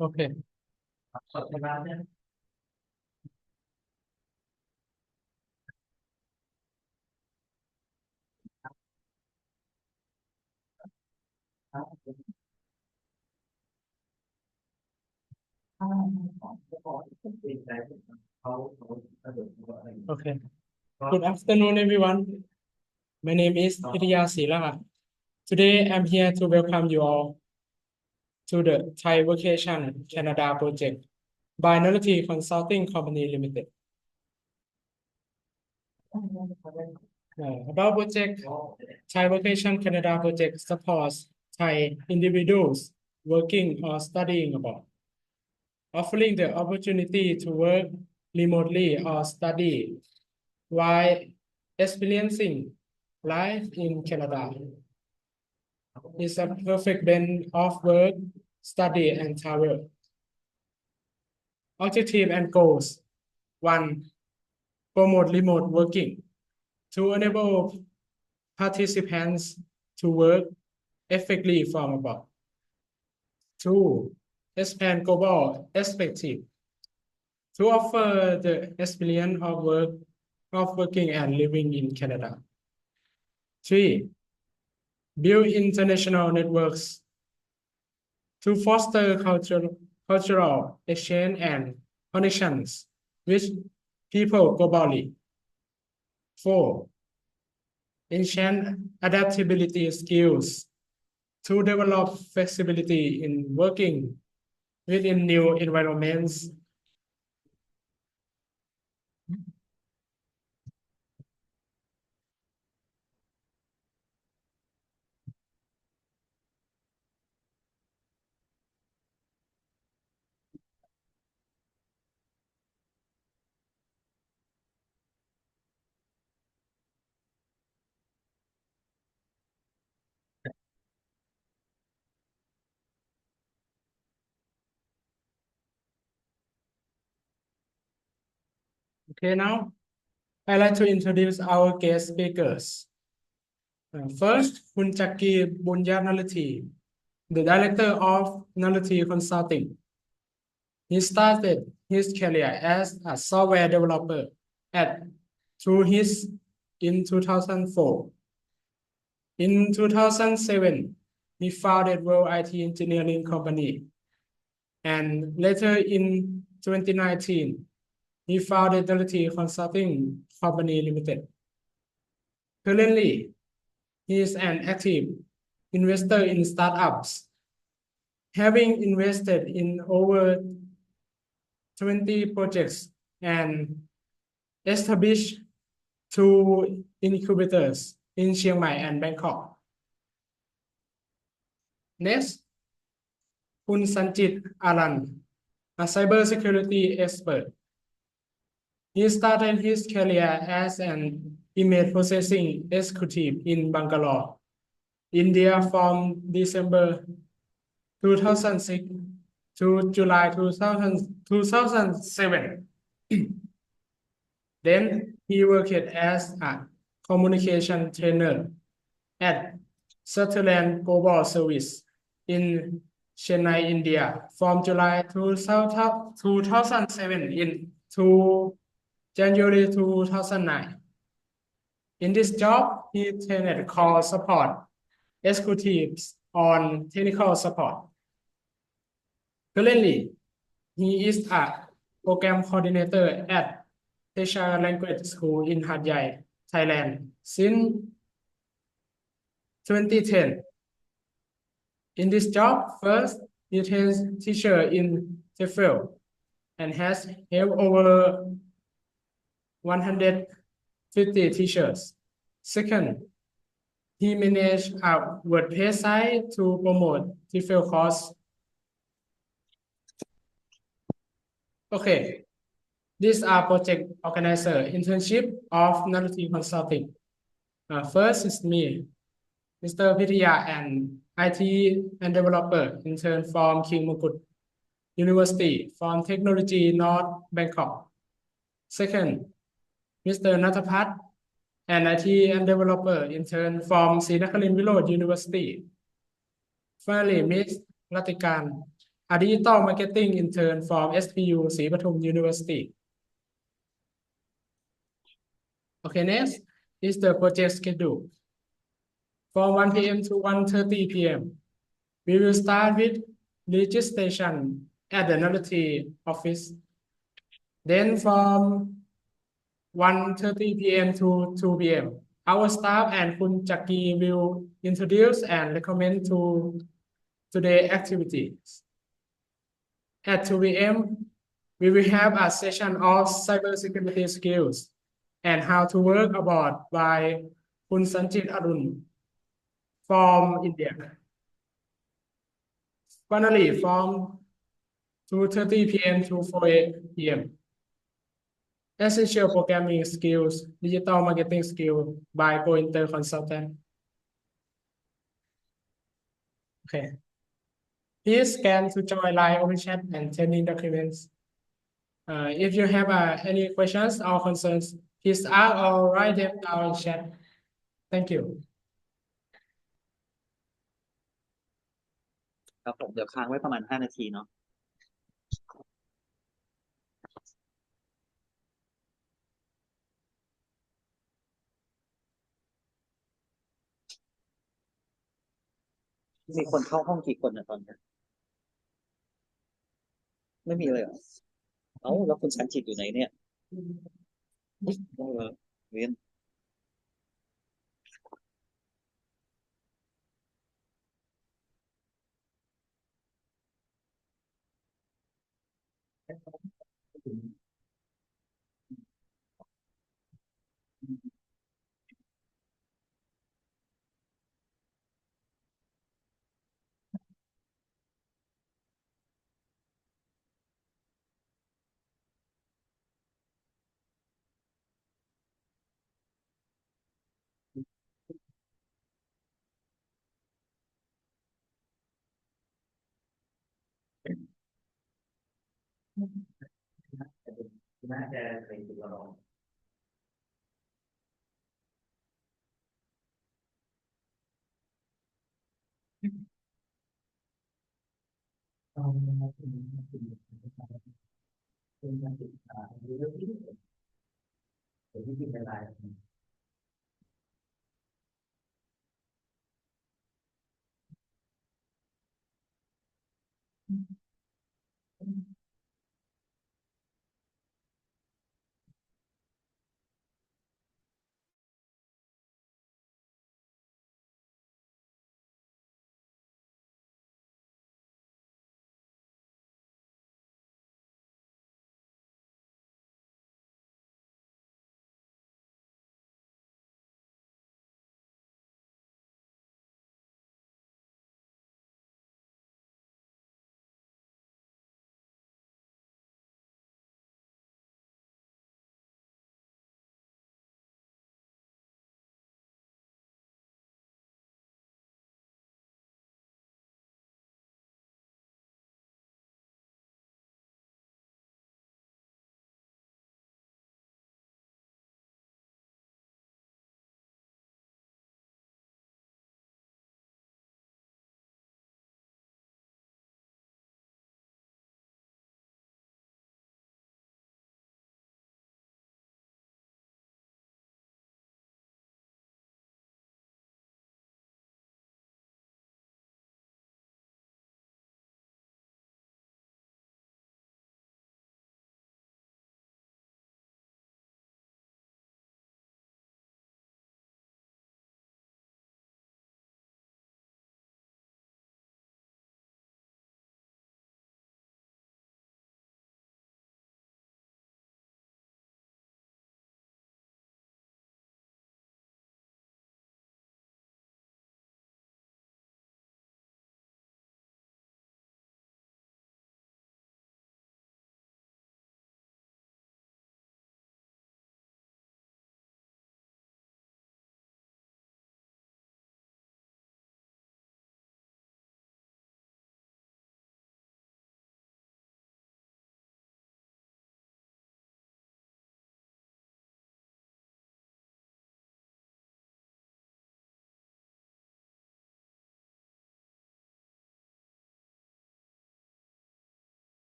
Okay. Okay. Good afternoon, everyone. My name is Iriya Sila. Today, I'm here to welcome you all to the Thai Vacation Canada project by Naruthee Consulting Company Limited. About project, Thai Vacation Canada project supports Thai individuals working or studying abroad, offering the opportunity to work remotely or study while experiencing life in Canada. It's a perfect blend of work, study, and travel. Objective and goals. 1. Promote remote working to enable participants to work effectively from abroad. 2. Expand global perspective to offer the experience of working and living in Canada. 3. Build international networks to foster cultural exchange and connections with people globally. 4. Enhance adaptability skills to develop flexibility in working within new environments. Okay, now I'd like to introduce our guest speakers. First, Khun Chakki Bunya Naruthee, the director of Naruthee Consulting. He started his career as a software developer at through his in 2004. In 2007, he founded World IT Engineering Company, and later in 2019, he founded Naruthee Consulting Company Limited. Currently, he is an active investor in startups, having invested in over 20 projects and established 2 incubators in Chiang Mai and Bangkok. Next, Khun Sanjit Aran, a cybersecurity expert. He started his career as an image processing executive in Bangalore, India from December 2006 to July 2007. Then he worked as a communication trainer at Sutherland Global Service in Chennai, India from July 2007 to January 2009. In this job, he trained call support executives on technical support. Currently, he is a program coordinator at Teacher Language School in Hat Yai, Thailand since 2010. In this job, first, he trains teacher in TEFL and has helped over 150 teachers. Second, he managed a WordPress site to promote TEFL course. Okay, these are project organizer internship of Naruthee Consulting. First is me, Mr. Pitya, and IT and developer intern from King Mongkut University from Technology North Bangkok. Second, Mr. Nathapat, an IT and developer intern from Sri Nakarin Virod University. Finally, Ms. Ratikan, a digital marketing intern from SPU ศรีปทุม University. Okay, next is the project schedule. From 1 p.m. to 1:30 p.m. We will start with registration at the Naruthee office. Then from 1:30 p.m. to 2 p.m. Our staff and Kun Chaki will introduce and recommend to today activities. At 2 p.m., we will have a session of cybersecurity skills and how to work abroad by Kun Sanjit Arun from India. Finally, from 2:30 p.m. to 4 p.m. Essential programming skills, digital marketing skill by Go-Inter Consultant. Okay. Please scan to join live open chat and training documents. If you have any questions or concerns, please ask or write them down in chat. Thank you. ครับผมเดี๋ยวค้างไว้ประมาณ5 นาทีเนาะมีคนเข้าห้องกี่คนนะตอนนี้ไม่มีเลยเหรอเอ้าแล้วคุณสันจิตอยู่ไหนเนี่ยเวียน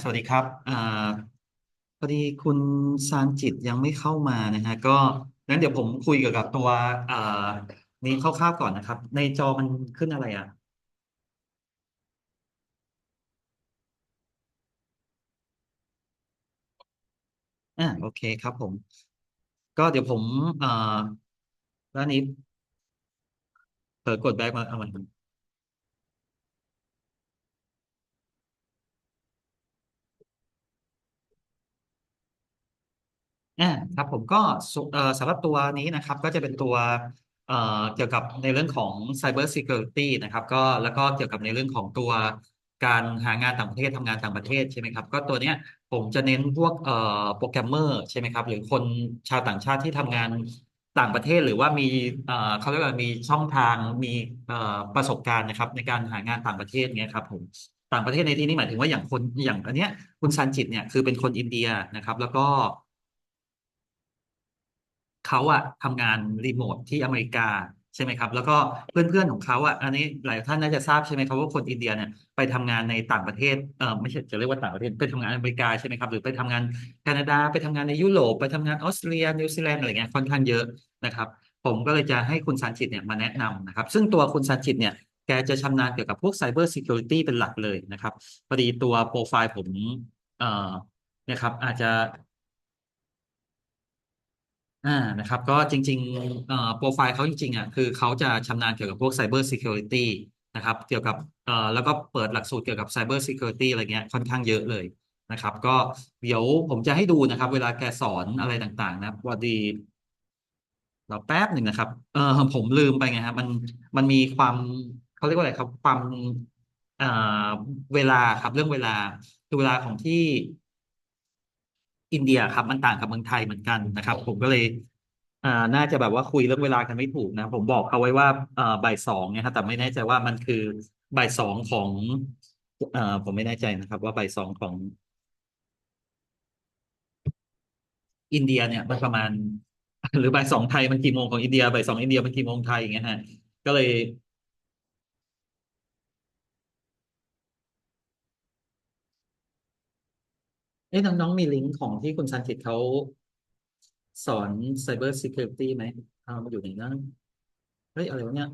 สวัสดีครับพอดีคุณซานจิตยังไม่เข้ามานะฮะก็งั้นเดี๋ยวผมคุยเกี่ยวกับตัวอ่านี้คร่าวๆก่อนนะครับในจอมันขึ้นอะไรอ่ะโอเคครับผมก็เดี๋ยวผมอ่าด้านนี้เผลอกดแบ็กมาเอามัน อ่าครับผมก็สำหรับตัวนี้นะครับก็จะเป็นตัวเอ่อเกี่ยวกับในเรื่องของ Cyber Security นะครับก็แล้วก็เกี่ยวกับในเรื่องของตัวการหางานต่างประเทศทำงานต่างประเทศใช่ไหมครับก็ตัวเนี้ยผมจะเน้นพวกโปรแกรมเมอร์ใช่ไหมครับหรือคนชาวต่างชาติที่ทำงานต่างประเทศหรือว่ามีเขาเรียกว่ามีช่องทางมีประสบการณ์นะครับในการหางานต่างประเทศเนี้ยครับผมต่างประเทศในที่นี้หมายถึงว่าอย่างคนอย่างอันเนี้ยคุณซันจิตเนี่ยคือเป็นคนอินเดียนะครับแล้วก็ เขาอะทำงานรีโมทที่อเมริกาใช่ไหมครับแล้วก็เพื่อนๆของเขาอะอันนี้หลายท่านน่าจะทราบใช่ไหมครับว่าคนอินเดียเนี่ยไปทำงานในต่างประเทศไม่ใช่จะเรียกว่าต่างประเทศไปทำงานอเมริกาใช่ไหมครับหรือไปทำงานแคนาดาไปทำงานในยุโรปไปทำงานออสเตรียนิวซีแลนด์อะไรเงี้ยค่อนข้างเยอะนะครับผมก็เลยจะให้คุณสันชิตเนี่ยมาแนะนำนะครับซึ่งตัวคุณสันชิตเนี่ยแกจะชำนาญเกี่ยวกับพวก Cyber Security เป็นหลักเลยนะครับพอดีตัวโปรไฟล์ผมเอ่อนะครับอาจจะ อ่านะครับก็จริงๆโปรไฟล์เขาจริงๆคือเขาจะชำนาญเกี่ยวกับพวก Cyber Security นะครับเกี่ยวกับแล้วก็เปิดหลักสูตรเกี่ยวกับ Cyber Security อะไรเงี้ยค่อนข้างเยอะเลยนะครับก็เดี๋ยวผมจะให้ดูนะครับเวลาแกสอนอะไรต่างๆนะพอดีเราแป๊บหนึ่งนะครับผมลืมไปไงครับมันมีความเขาเรียกว่าอะไรครับความเอ่อเวลาครับเรื่องเวลาคือเวลาของที่ อินเดียครับมันต่างกับเมืองไทยเหมือนกันนะครับผมก็เลยน่าจะแบบว่าคุยเรื่องเวลากันไม่ถูกนะผมบอกเขาไว้ว่าบ่ายสองเนี่ยครับแต่ไม่แน่ใจว่ามันคือบ่ายสองของผมไม่แน่ใจนะครับว่าบ่ายสองของอินเดียเนี่ยมันประมาณหรือบ่ายสองไทยมันกี่โมงของอินเดียบ่ายสองอินเดียมันกี่โมงไทยอย่างเงี้ยฮะก็เลยน้องๆมีลิงก์ของที่คุณซันจิตเขาสอน Cyber Security ไหมมาอยู่ไหนนะเฮ้ยอะไรวะเนี่ย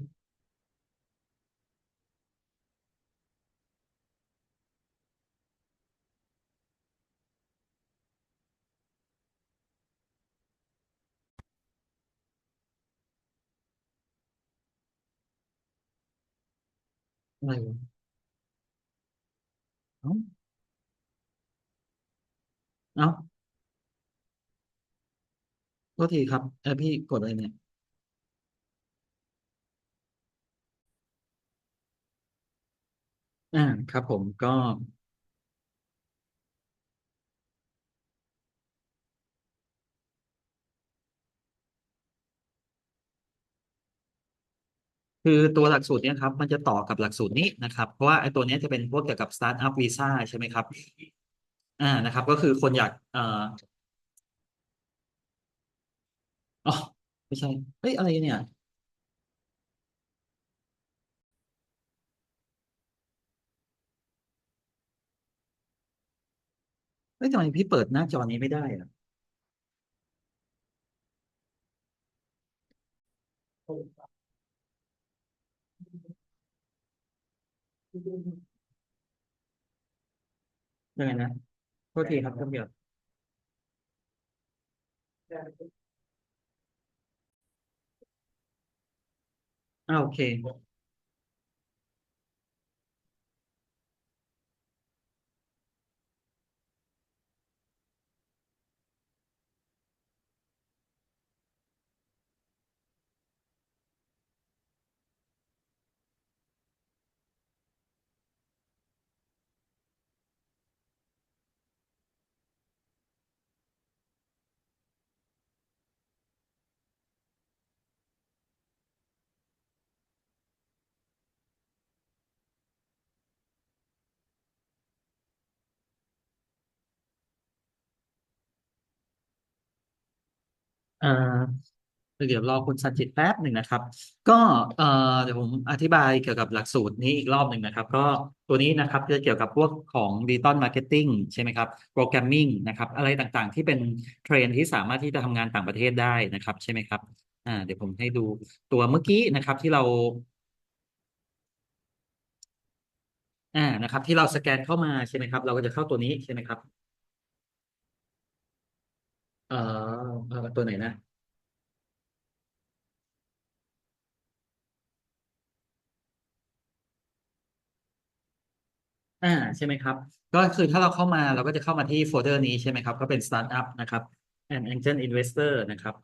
อะไรวะเอ้าเอ้าโทษทีครับพี่กดอะไรเนี่ยอ่าครับผมก็คือตัวหลักสูตรเนี้ยครับมันจะต่อกับหลักสูตรนี้นะครับเพราะว่าไอ้ตัวเนี้ยจะเป็นพวกเกี่ยวกับสตาร์ทอัพวีซ่าใช่ไหมครับนะครับก็คือคนอยากอ๋อไม่ใช่เฮ้ยอะไรเนี่ยเฮ้ยทำไมพี่เปิดหน้าจอนี้ไม่ได้อะยังไงนะโทษทีครับท่านเดียวโอเค อ่าเดี๋ยวรอคุณสันจิตแป๊บหนึ่งนะครับก็เอ่อเดี๋ยวผมอธิบายเกี่ยวกับหลักสูตรนี้อีกรอบหนึ่งนะครับก็ตัวนี้นะครับจะเกี่ยวกับพวกของดิจิตอลมาร์เก็ตติ้งใช่ไหมครับโปรแกรมมิ่งนะครับอะไรต่างๆที่เป็นเทรนด์ที่สามารถที่จะทำงานต่างประเทศได้นะครับใช่ไหมครับเดี๋ยวผมให้ดูตัวเมื่อกี้นะครับที่เรานะครับที่เราสแกนเข้ามาใช่ไหมครับเราก็จะเข้าตัวนี้ใช่ไหมครับเอ่อตัวไหนนะ อ่าใช่ไหมครับก็คือถ้าเราเข้ามาเราก็จะเข้ามาที่โฟลเดอร์นี้ใช่ไหมครับก็เป็น Startup นะครับ and Angel Investor นะครับ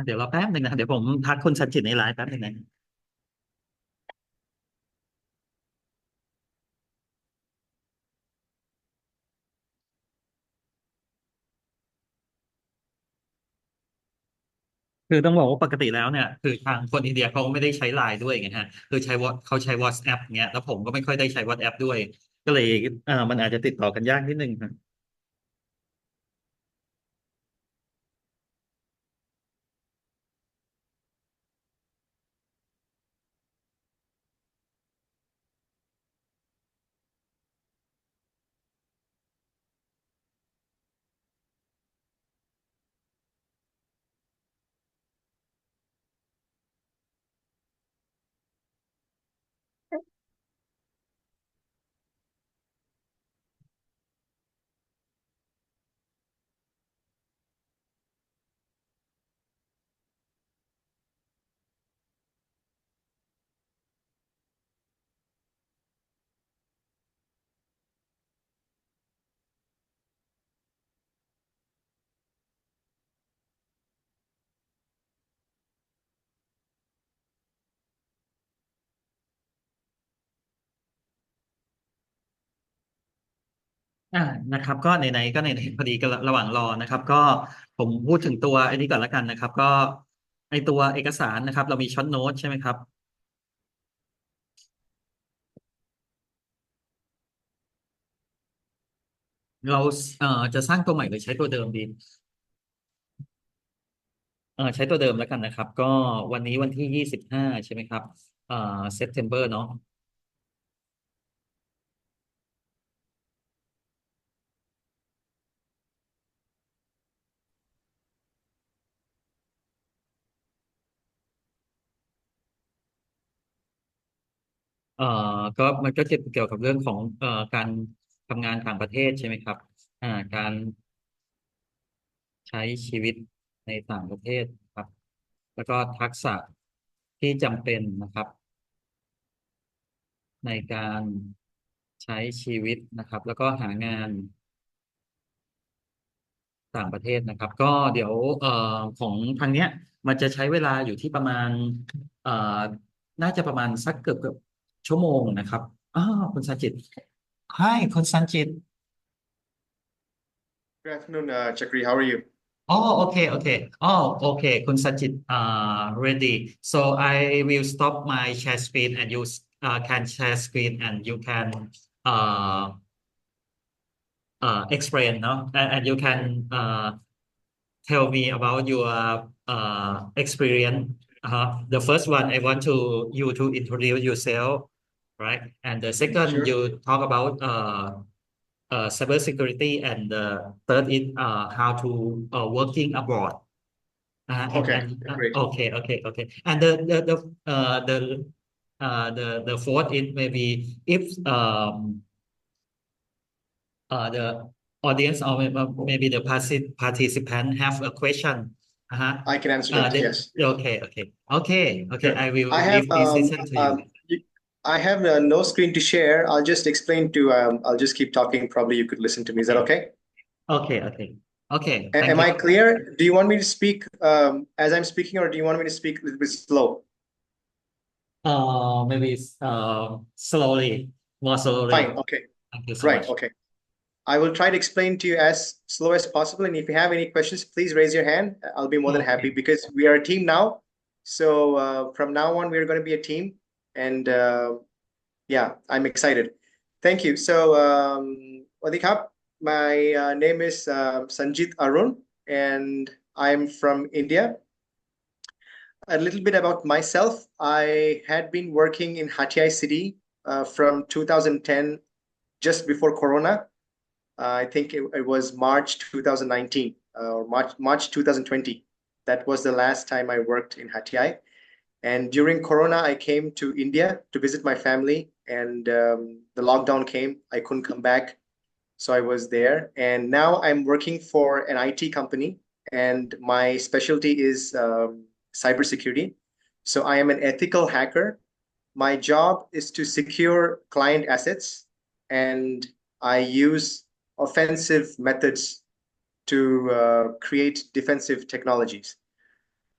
เดี๋ยวเราแป๊บหนึ่งนะเดี๋ยวผมทักคุณสันจิตในไลน์แป๊บหนึ่งนะคือต้องบอกว่าปกติแล้วเนี่ยคือทางคนอินเดียเขาไม่ได้ใช้ไลน์ด้วยไงฮะคือเขาใช้ WhatsApp เงี้ยแล้วผมก็ไม่ค่อยได้ใช้ WhatsApp ด้วยก็เลยมันอาจจะติดต่อกันยากนิดนึง อ่านะครับก็ไหนๆก็ไหนๆพอดีก็ระหว่างรอนะครับก็ผมพูดถึงตัวอันนี้ก่อนแล้วกันนะครับก็ไอตัวเอกสารนะครับเรามีช็อตโน้ตใช่ไหมครับ เราจะสร้างตัวใหม่หรือใช้ตัวเดิมดีใช้ตัวเดิมแล้วกันนะครับก็วันนี้วันที่25ใช่ไหมครับSeptember เนาะเอ่อก็มันก็จะเกี่ยวกับเรื่องของการทำงานต่างประเทศใช่ไหมครับการใช้ชีวิตในต่างประเทศครับแล้วก็ทักษะที่จำเป็นนะครับในการใช้ชีวิตนะครับแล้วก็หางานต่างประเทศนะครับก็เดี๋ยวของทางเนี้ยมันจะใช้เวลาอยู่ที่ประมาณเอ่อน่าจะประมาณสักเกือบชั่วโมงนะครับคุณสันจิตHi คุณสันจิต Good afternoon, Chakri. How are you? Oh, okay, okay. Oh, okay. Kun Sanjit, ready. So I will stop my share screen and you can share screen and you can uh, explain, no? And you can tell me about your experience. The first one, I want you to introduce yourself, right? And the second, Sure. you talk about cybersecurity, and the third is how to working abroad. Okay, great. Okay. And the fourth is maybe if the audience or maybe the participant have a question. I can answer that. Yes. Okay. Sure. I will I have leave this session to you. I have no screen to share. I'll just explain to. I'll just keep talking. Probably you could listen to me. Is that okay? Okay. Thank Am I you. clear? Do you want me to speak as I'm speaking, or do you want me to speak a little bit slow? Maybe slowly, more slowly. Fine. Okay. Thank you so Right. much. Okay. I will try to explain to you as slow as possible. And if you have any questions, please raise your hand. I'll be more than happy Okay. because we are a team now. So from now on, we're going to be a team. And yeah, I'm excited. Thank you. So, Wadikap, my name is Sanjit Arun, and I'm from India. A little bit about myself. I had been working in Hatyai City from 2010, just before Corona. I think it was March 2019 or March 2020. That was the last time I worked in Hatyai. And during Corona, I came to India to visit my family, and the lockdown came. I couldn't come back, so I was there. And now I'm working for an IT company, and my specialty is cybersecurity. So I am an ethical hacker. My job is to secure client assets, and I use offensive methods to create defensive technologies.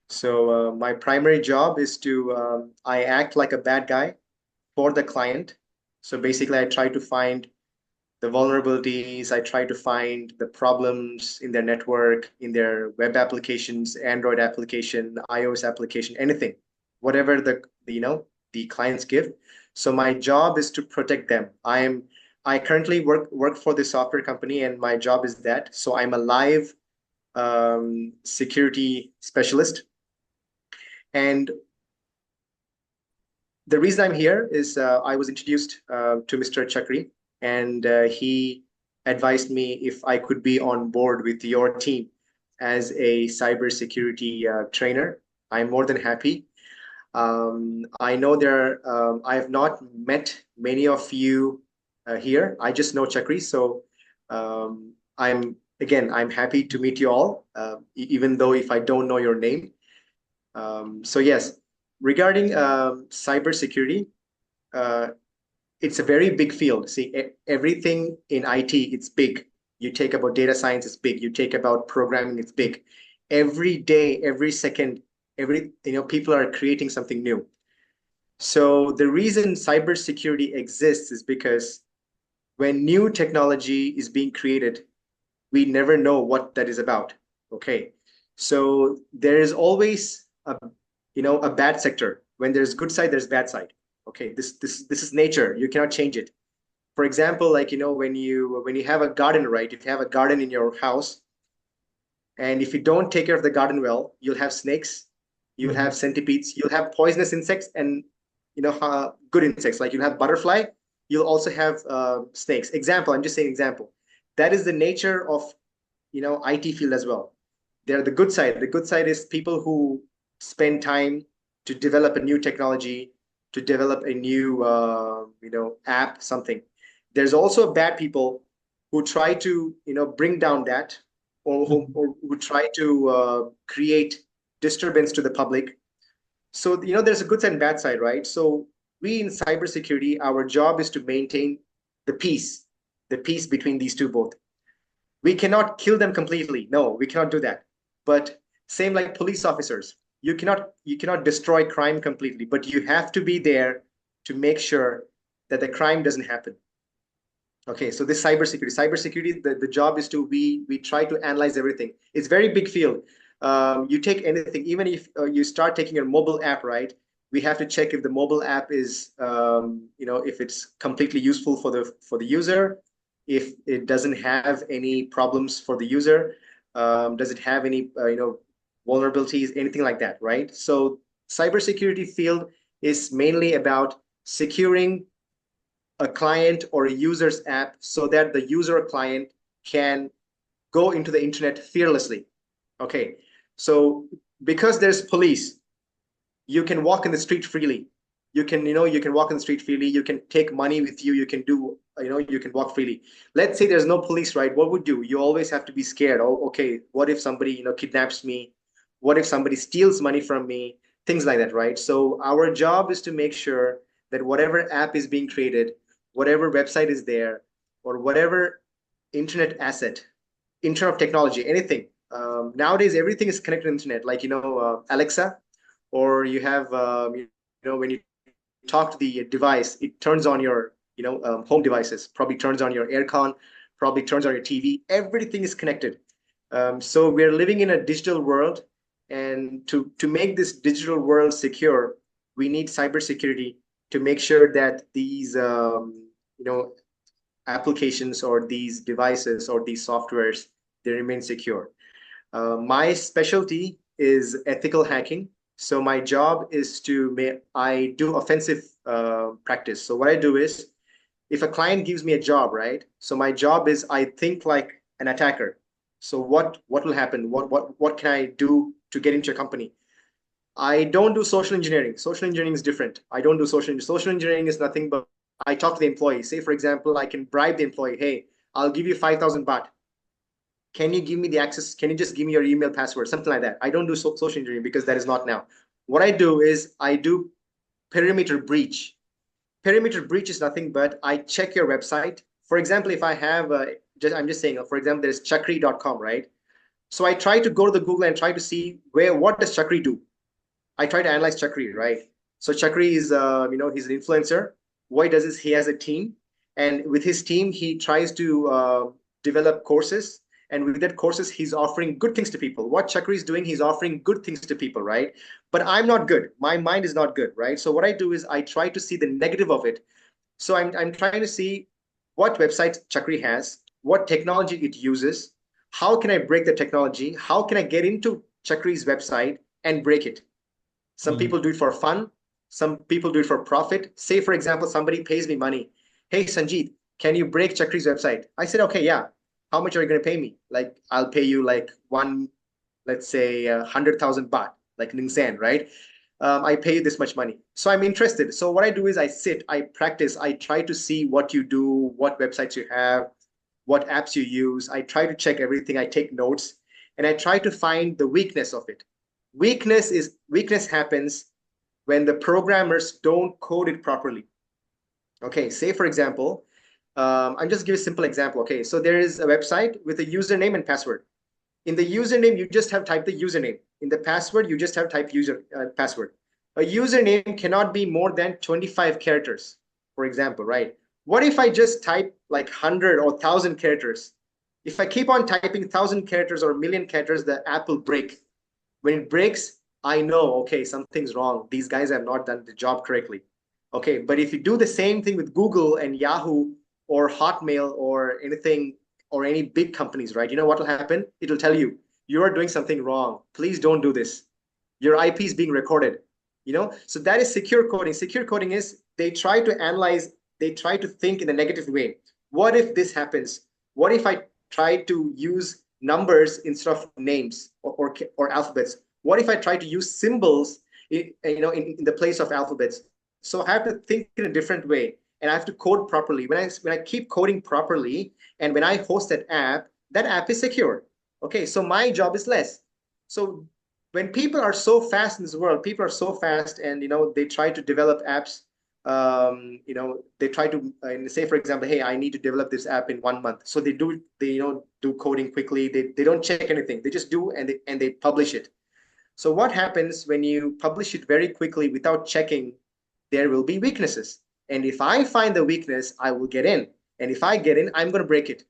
So my primary job is to I act like a bad guy for the client. So basically, I try to find the vulnerabilities. I try to find the problems in their network, in their web applications, Android application, iOS application, anything, whatever the clients give. So my job is to protect them. I currently work for the software company, and my job is that. So I'm a live security specialist. And the reason I'm here is I was introduced to Mr. Chakri, and he advised me if I could be on board with your team as a cybersecurity trainer. I'm more than happy. I know I have not met many of you here. I just know Chakri, so I'm happy to meet you all, even though if I don't know your name. So yes, regarding cybersecurity, uh, it's a very big field. See, everything in IT, it's big. You take about data science, it's big. You take about programming, it's big. Every day, every second, people are creating something new. So the reason cybersecurity exists is because when new technology is being created, we never know what that is about. Okay. So there is always a bad sector. When there's good side, there's bad side. Okay. This is nature. You cannot change it. For example, like, when you have a garden, right? If you have a garden in your house, and if you don't take care of the garden well, you'll have snakes, you'll have centipedes, you'll have poisonous insects, and good insects. Like you'll have butterfly, you'll also have snakes. Example, I'm just saying example. That is the nature of IT field as well. They're the good side. The good side is people who spend time to develop a new technology, to develop a new app, something. There's also bad people who try to bring down that, or who try to create disturbance to the public. So there's a good side and bad side, right? So we in cybersecurity, our job is to maintain the peace between these two both. We cannot kill them completely. No, we cannot do that. But same like police officers, you cannot destroy crime completely, but you have to be there to make sure that the crime doesn't happen. Okay, so this cybersecurity, the job is to we try to analyze everything. It's very big field. You take anything, even if you start taking your mobile app, right? We have to check if the mobile app is if it's completely useful for the user, if it doesn't have any problems for the user, does it have any vulnerabilities, anything like that, right? So cybersecurity field is mainly about securing a client or a user's app so that the user or client can go into the internet fearlessly. Okay, so because there's police, you can walk in the street freely. You can walk in the street freely. You can take money with you. You can do, you can walk freely. Let's say there's no police, right? What would you? You always have to be scared. Oh, okay, what if somebody, kidnaps me? What if somebody steals money from me? Things like that, right? So our job is to make sure that whatever app is being created, whatever website is there, or whatever internet asset, internet of technology, anything. Nowadays, everything is connected to the internet, like, Alexa, or you have, when you talk to the device, it turns on your, home devices, probably turns on your aircon, probably turns on your TV. Everything is connected. So we're living in a digital world, and to make this digital world secure, we need cybersecurity to make sure that these, applications or these devices or these softwares, they remain secure. My specialty is ethical hacking. So my job is I do offensive practice. So what I do is, if a client gives me a job, right? So my job is I think like an attacker. So what will happen? What can I do to get into a company? I don't do social engineering. Social engineering is different. I don't do social engineering is nothing but I talk to the employee. Say, for example, I can bribe the employee. Hey, I'll give you 5,000 baht. Can you give me the access? Can you just give me your email password? Something like that. I don't do social engineering because that is not now. What I do is I do perimeter breach. Perimeter breach is nothing but I check your website. For example, if I have, I'm just saying, for example, there's chakri.com, right? So I try to go to the Google and try to see what does Chakri do? I try to analyze Chakri, right? So Chakri is, he's an influencer. What he does is he has a team, and with his team, he tries to develop courses. And with that courses, he's offering good things to people. What Chakri is doing, he's offering good things to people, right? But I'm not good. My mind is not good, right? So what I do is I try to see the negative of it. So I'm trying to see what website Chakri has, what technology it uses, how can I break the technology, how can I get into Chakri's website and break it. Some people do it for fun. Some people do it for profit. Say, for example, somebody pays me money. Hey, Sanjit, can you break Chakri's website? I said, okay, yeah. How much are you going to pay me? Like, I'll pay you like let's say 100,000 baht, like Ningsan, right? I pay you this much money. So I'm interested. So what I do is I sit, I practice, I try to see what you do, what websites you have, what apps you use. I try to check everything. I take notes, and I try to find the weakness of it. Weakness happens when the programmers don't code it properly. Okay, say for example, I'm just give a simple example. Okay, so there is a website with a username and password. In the username, you just have typed the username. In the password, you just have typed password. A username cannot be more than 25 characters, for example, right? What if I just type like 100 or 1,000 characters? If I keep on typing 1,000 characters or 1,000,000 characters, the app will break. When it breaks, I know, okay, something's wrong. These guys have not done the job correctly. Okay, but if you do the same thing with Google and Yahoo, or Hotmail or anything or any big companies, right? You know what will happen? It will tell you, you are doing something wrong. Please don't do this. Your IP is being recorded. So that is secure coding. Secure coding is they try to analyze, they try to think in a negative way. What if this happens? What if I try to use numbers instead of names or alphabets? What if I try to use symbols in the place of alphabets? So I have to think in a different way, and I have to code properly. When I keep coding properly, and when I host that app is secure. Okay, so my job is less. So when people are so fast in this world, people are so fast, and they try to develop apps. They try to say, for example, hey, I need to develop this app in 1 month. So they do coding quickly. They don't check anything. They just do, and they publish it. So what happens when you publish it very quickly without checking? There will be weaknesses. And if I find the weakness, I will get in. And if I get in, I'm going to break it.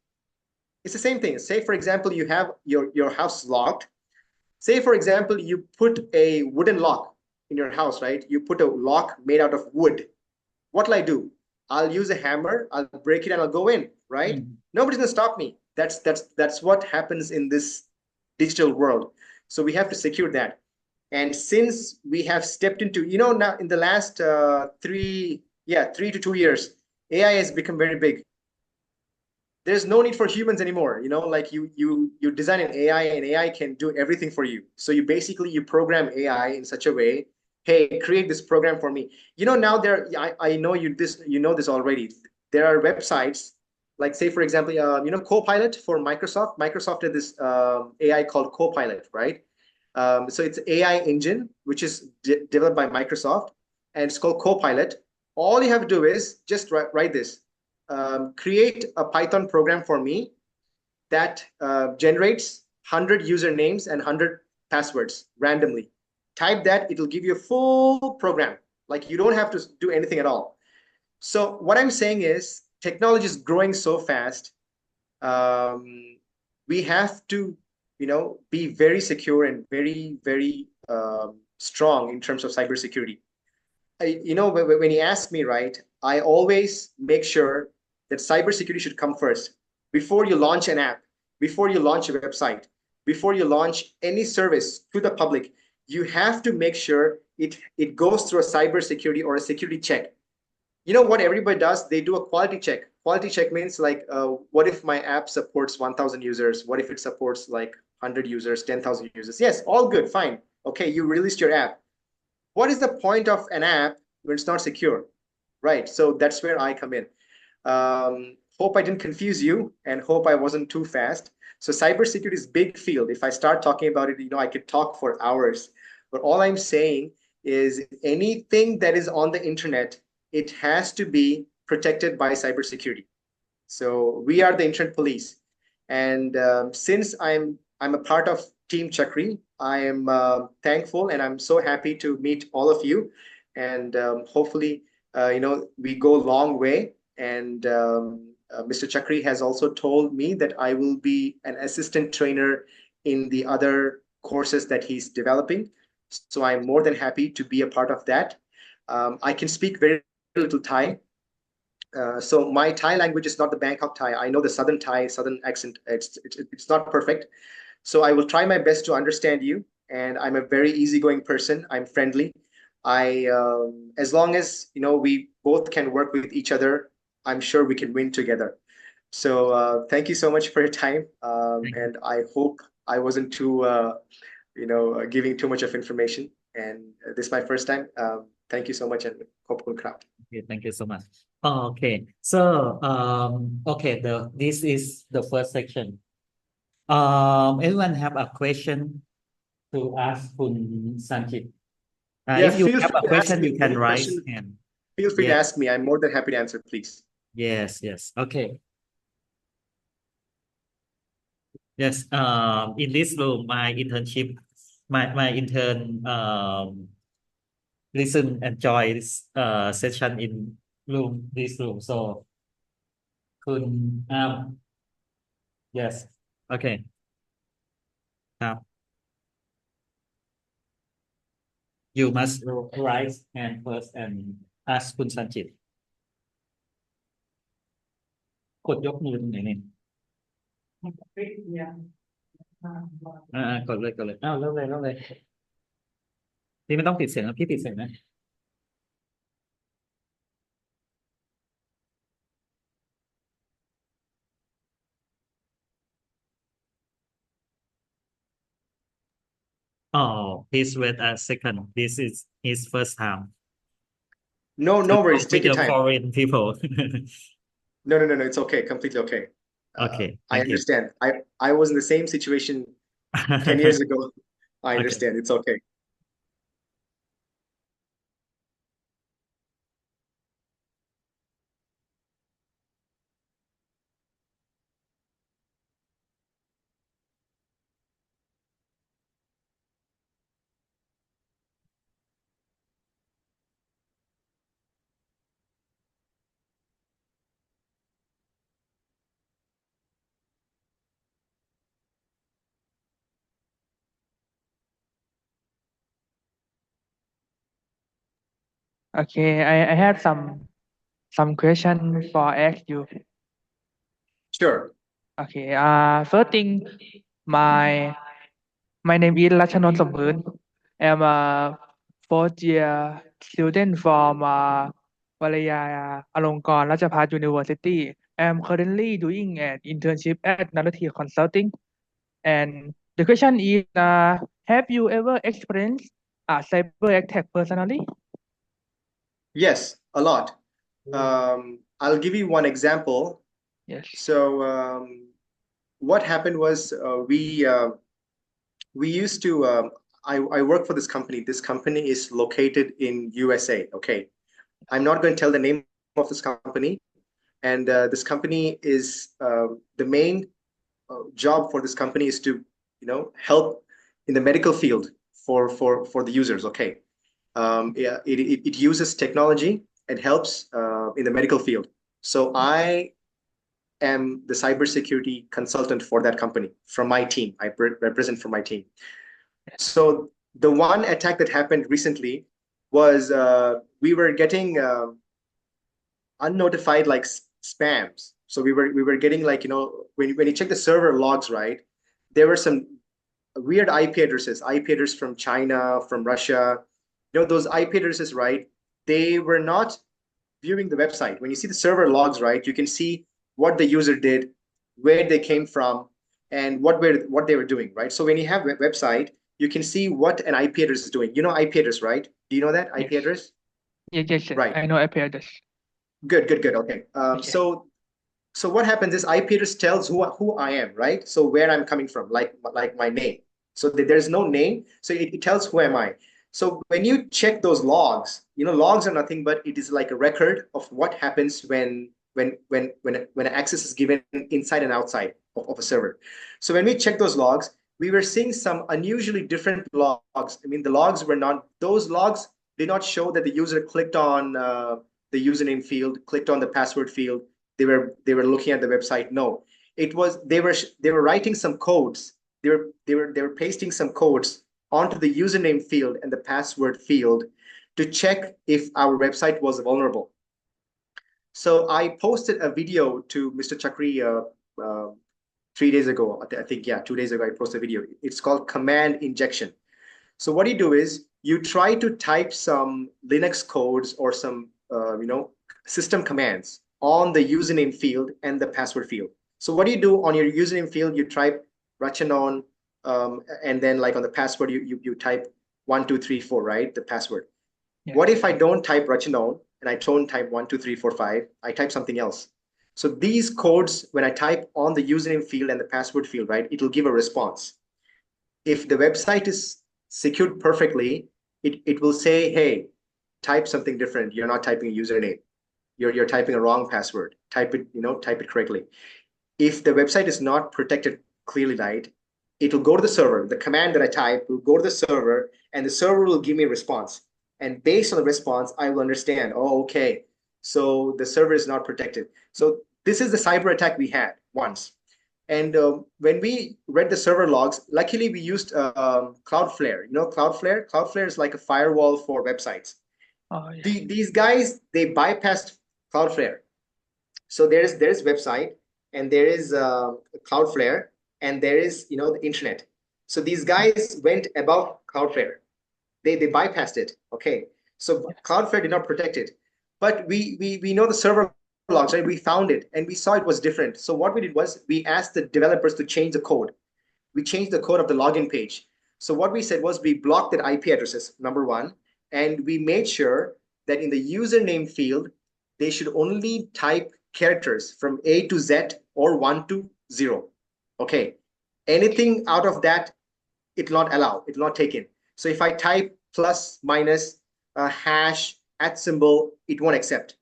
It's the same thing. Say, for example, you have your house locked. Say, for example, you put a wooden lock in your house, right? You put a lock made out of wood. What will I do? I'll use a hammer, I'll break it, and I'll go in, right? Nobody's going to stop me. That's what happens in this digital world. So we have to secure that. And since we have stepped into, now in the last 3 to 2 years, AI has become very big. There's no need for humans anymore. Like you design an AI, and AI can do everything for you. So you program AI in such a way, hey, create this program for me. Now I know you know this already. There are websites like, say, for example, Copilot for Microsoft. Microsoft did this AI called Copilot, right? So it's AI engine, which is developed by Microsoft, and it's called Copilot. All you have to do is just write this. Create a Python program for me that generates 100 usernames and 100 passwords randomly. Type that, it'll give you a full program. Like, you don't have to do anything at all. So what I'm saying is, technology is growing so fast. We have to, be very secure and very, very strong in terms of cybersecurity. When you ask me, right, I always make sure that cybersecurity should come first. Before you launch an app, before you launch a website, before you launch any service to the public, you have to make sure it goes through a cybersecurity or a security check. What everybody does? They do a quality check. Quality check means like, what if my app supports 1,000 users? What if it supports like 100 users, 10,000 users? Yes, all good, fine. Okay, you released your app. What is the point of an app when it's not secure? Right. So that's where I come in. Hope I didn't confuse you, and hope I wasn't too fast. So cybersecurity is a big field. If I start talking about it, I could talk for hours. But all I'm saying is, anything that is on the internet, it has to be protected by cybersecurity. So we are the internet police. And since I'm a part of Team Chakri, I am thankful, and I'm so happy to meet all of you. And hopefully, we go a long way. And Mr. Chakri has also told me that I will be an assistant trainer in the other courses that he's developing. So I'm more than happy to be a part of that. I can speak very little Thai. So my Thai language is not the Bangkok Thai. I know the Southern Thai, Southern accent. It's not perfect. So I will try my best to understand you. And I'm a very easygoing person. I'm friendly. As long as, we both can work with each other, I'm sure we can win together. So thank you so much for your time. And I hope I wasn't too, giving too much of information. And this is my first time. Thank you so much, and hopeคุณครับ Okay, thank you so much. Okay, so okay, this is the first section. Everyone have a question to ask Kun Sanjit. Yeah, If you feel have free a to ask question, me you can any raise question. hand. Feel free to Yes, ask me. I'm more than happy to answer, please. yes. Okay. Yes. In this room, my internship, my intern listen and join this session in this room. So, Kun yes. Okay. ครับ You must raise hand first and ask Kun Sanjit. กดยกมือตรงไหนเนี่ยกดเลยอ้าวเริ่มเลยพี่ไม่ต้องปิดเสียงนะพี่ปิดเสียงนะ Oh, please wait a second. This is his first time No, to no worries. talk Take with your the time. foreign people. No, it's okay. Completely okay. Okay, I thank you. understand. I was in the same situation 10 years ago. I Okay. understand. It's okay. Okay, I have some question for ask you. Sure. Okay, first thing, my name is Ratchanon Somburn. I'm a fourth year student from Valaya Alongkorn Ratchapat University. I'm currently doing an internship at Naruthee Consulting. And the question is, have you ever experienced a cyber attack personally? Yes, a lot. I'll give you one example. Yes. So what happened was we used to I work for this company. This company is located in USA. Okay. I'm not going to tell the name of this company. And this company is the main job for this company is to help in the medical field for the users. Okay. Yeah, it uses technology and helps in the medical field. So I am the cybersecurity consultant for that company from my team. I represent from my team. So the one attack that happened recently was we were getting unnotified like spams. So we were getting like when you check the server logs, right? There were some weird IP addresses from China, from Russia. Those IP addresses, right? They were not viewing the website. When you see the server logs, right, you can see what the user did, where they came from, and what they were doing, right? So when you have a website, you can see what an IP address is doing. You know IP address, right? Do you know that IP Yes. address? Yes, Right. I know IP address. Good. Okay. Okay. So what happens is IP address tells who I am, right? So where I'm coming from, like my name. So there's no name, so it tells who am I. So when you check those logs, logs are nothing but it is like a record of what happens when access is given inside and outside of a server. So when we check those logs, we were seeing some unusually different logs. I mean, those logs did not show that the user clicked on the username field, clicked on the password field. They were looking at the website. No, it was they were writing some codes. They were pasting some codes onto the username field and the password field to check if our website was vulnerable. So I posted a video to Mr. Chakri 3 days ago. I think, yeah, 2 days ago, I posted a video. It's called command injection. So what you do is you try to type some Linux codes or some system commands on the username field and the password field. So what do you do on your username field? You type Ratchanon, and then like on the password, you type 1234, right? The password. Yeah. What if I don't type Ratchanon and I don't type 12345? I type something else. So these codes, when I type on the username field and the password field, right, it will give a response. If the website is secured perfectly, it will say, hey, type something different. You're not typing a username. You're typing a wrong password. Type it correctly. If the website is not protected clearly, right, it will go to the server. The command that I type will go to the server, and the server will give me a response. And based on the response, I will understand, oh, okay, so the server is not protected. So this is the cyber attack we had once. And when we read the server logs, luckily we used Cloudflare. You know Cloudflare? Cloudflare is like a firewall for websites. Oh, yeah. These guys, they bypassed Cloudflare. So there is website, and there is Cloudflare, and there is the internet. So these guys went above Cloudflare. They bypassed it. Okay. So Cloudflare did not protect it. But we know the server logs, right? We found it and we saw it was different. So what we did was we asked the developers to change the code. We changed the code of the login page. So what we said was we blocked that IP addresses, number one, and we made sure that in the username field, they should only type characters from A to Z or 1 to 0. Okay. Anything out of that, it will not allow, it will not take in. So if I type plus, minus, hash, @symbol, it won't accept.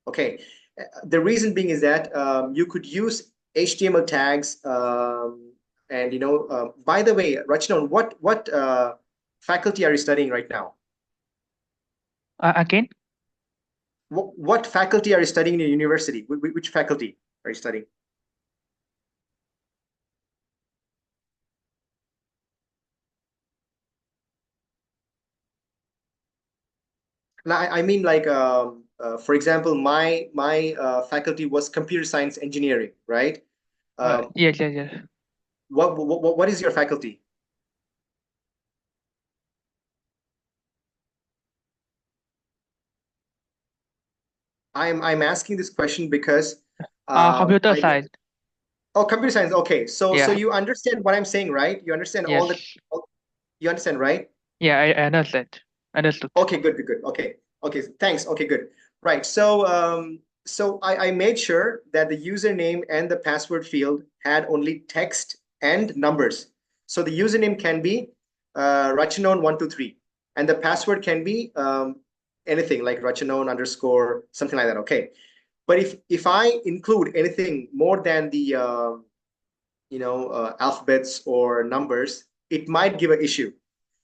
Okay. The reason being is that you could use HTML tags. And by the way, Rachnan, what faculty are you studying right now? Again? What faculty are you studying in your university? Which faculty are you studying? Now, I mean, like, for example, my faculty was computer science engineering, right? Yes. What is your faculty? I'm asking this question because Computer science. Oh, computer science. Okay, so Yeah. you understand what I'm saying, right? You understand all the Yes. you understand, right? Yeah, I understand. Understood. Okay, good. Okay, thanks. Okay, good. Right. So I made sure that the username and the password field had only text and numbers. So the username can be Rachanon123, and the password can be anything like Rachanon underscore something like that. Okay. But if I include anything more than the alphabets or numbers, it might give an issue.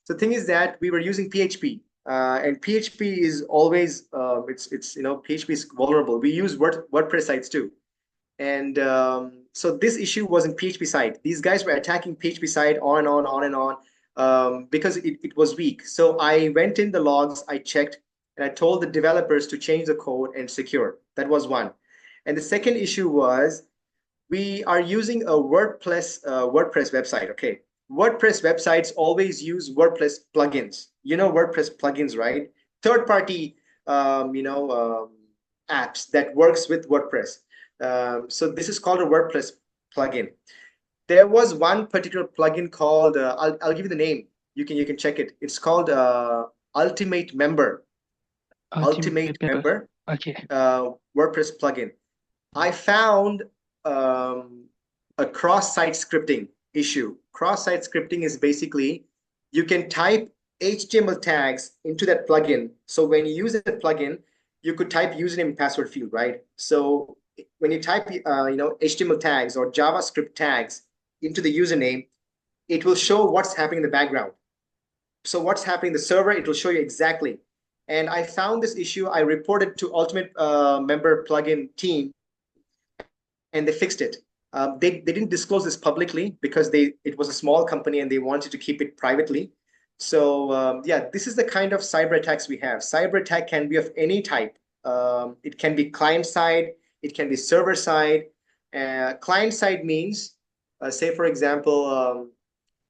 So the thing is that we were using PHP, and PHP is always PHP is vulnerable. We use WordPress sites too, and so this issue was in PHP side. These guys were attacking PHP side on and on because it was weak. So I went in the logs, I checked, and I told the developers to change the code and secure. That was one. And the second issue was we are using a WordPress website. Okay, WordPress websites always use WordPress plugins. You know WordPress plugins, right? Third-party, apps that works with WordPress. So this is called a WordPress plugin. There was one particular plugin called I'll give you the name. You can check it. It's called Ultimate Member. Ultimate Member. Okay. WordPress plugin. I found a cross-site scripting issue. Cross-site scripting is basically you can type HTML tags into that plugin. So when you use that plugin, you could type username and password field, right? So when you type HTML tags or JavaScript tags into the username, it will show what's happening in the background. So what's happening in the server, it will show you exactly. And I found this issue. I reported to Ultimate Member plugin team, and they fixed it. They didn't disclose this publicly because it was a small company and they wanted to keep it privately. So yeah, this is the kind of cyber attacks we have. Cyber attack can be of any type. It can be client side, it can be server side. Client side means, say for example,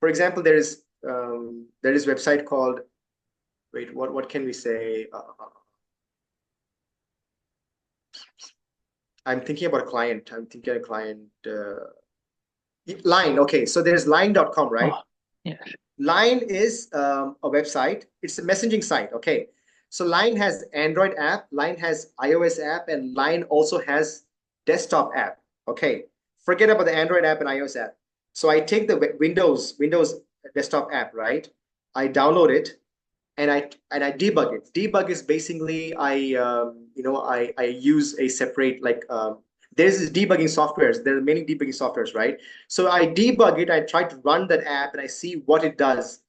there is website called, wait, what can we say? I'm thinking about a client. Line. Okay, so there's line.com, right? Oh, yes. Line is a website. It's a messaging site. Okay, so Line has Android app, Line has iOS app, and Line also has desktop app. Okay, forget about the Android app and iOS app. So I take the Windows desktop app, right? I download it, and I debug it. Debug is basically I use a separate there's this debugging softwares. There are many debugging softwares, right? So I debug it. I try to run that app and I see what it does.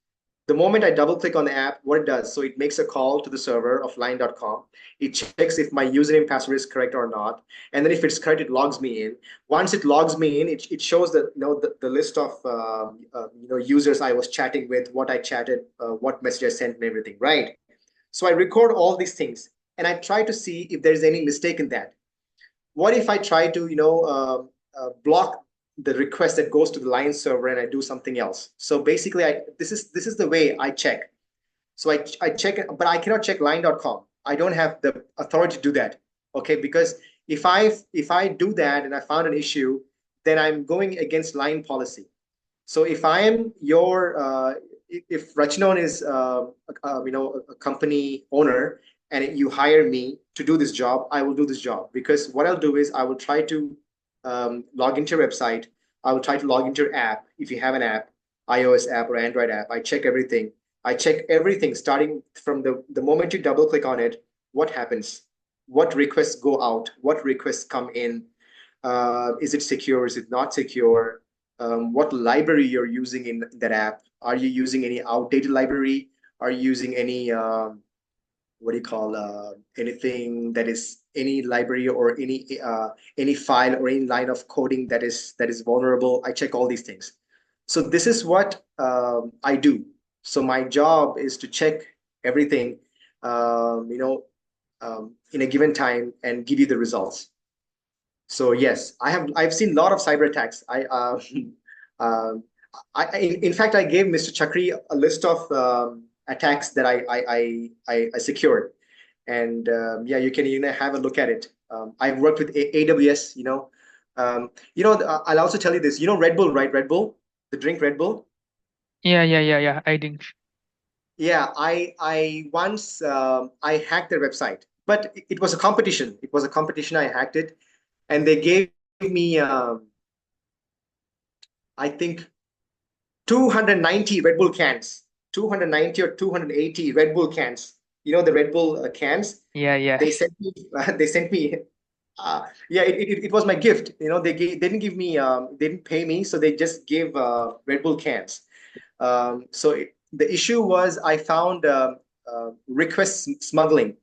The moment I double click on the app, what it does. So it makes a call to the server of line.com. It checks if my username password is correct or not. And then if it's correct, it logs me in. Once it logs me in, it shows the list of users I was chatting with, what I chatted, what message I sent and everything, right? So I record all these things and I try to see if there's any mistake in that. what if I try to, block the request that goes to the line server and I do something else? So basically, this is the way I check. So I check it, but I cannot check line.com. I don't have the authority to do that. Okay, because if I do that and I found an issue, then I'm going against line policy. So if I am if Rachnon is a company owner and you hire me to do this job, I will do this job, because what I'll do is I will try to log into your website. I will try to log into your app if you have an app, iOS app or Android app. I check everything. I check everything starting from the moment you double click on it, what happens, what requests go out, what requests come in, is it secure, is it not secure, what library you're using in that app. Are you using any outdated library? Are you using any what do you call anything that is any library or any file or any line of coding that is vulnerable? I check all these things. So this is what I do. So my job is to check everything, in a given time and give you the results. So yes, I've seen a lot of cyber attacks. In fact, I gave Mr. Chakri a list of attacks that I secured, and yeah, you can have a look at it. I've worked with AWS. I'll also tell you this. You know Red Bull, right? Red Bull, the drink Red Bull. Yeah. I think. Yeah, I once I hacked their website, but it was a competition. It was a competition. I hacked it, and they gave me I think 290 Red Bull cans, 290 or 280 Red Bull cans. You know the Red Bull cans. Yeah. They sent me. They sent me. Yeah, it was my gift. They didn't give me. They didn't pay me, so they just gave Red Bull cans. The issue was I found request smuggling.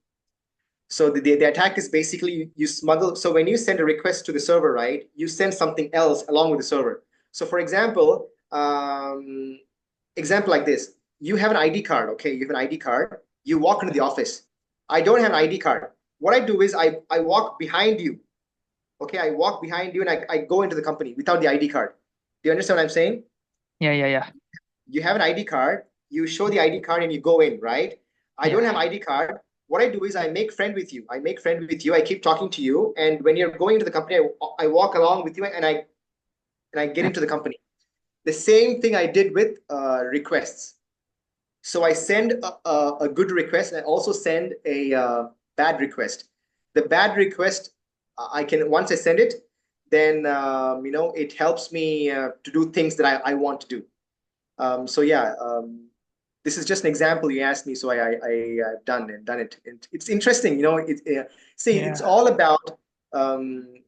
So the attack is basically you smuggle. So when you send a request to the server, right, you send something else along with the server. So for example, example like this, you have an ID card, okay? You have an ID card. You walk into the office. I don't have an ID card. What I do is I walk behind you. Okay, I walk behind you and I go into the company without the ID card. Do you understand what I'm saying? Yeah. You have an ID card, you show the ID card and you go in, right? I don't have ID card. What I do is I make friend with you. I keep talking to you. And when you're going to the company, I walk along with you and I get into the company. The same thing I did with requests. So I send a good request and I also send a bad request. The bad request, once I send it, then it helps me to do things that I want to do. So yeah, this is just an example you asked me, so I've done it. It's interesting, it's all about when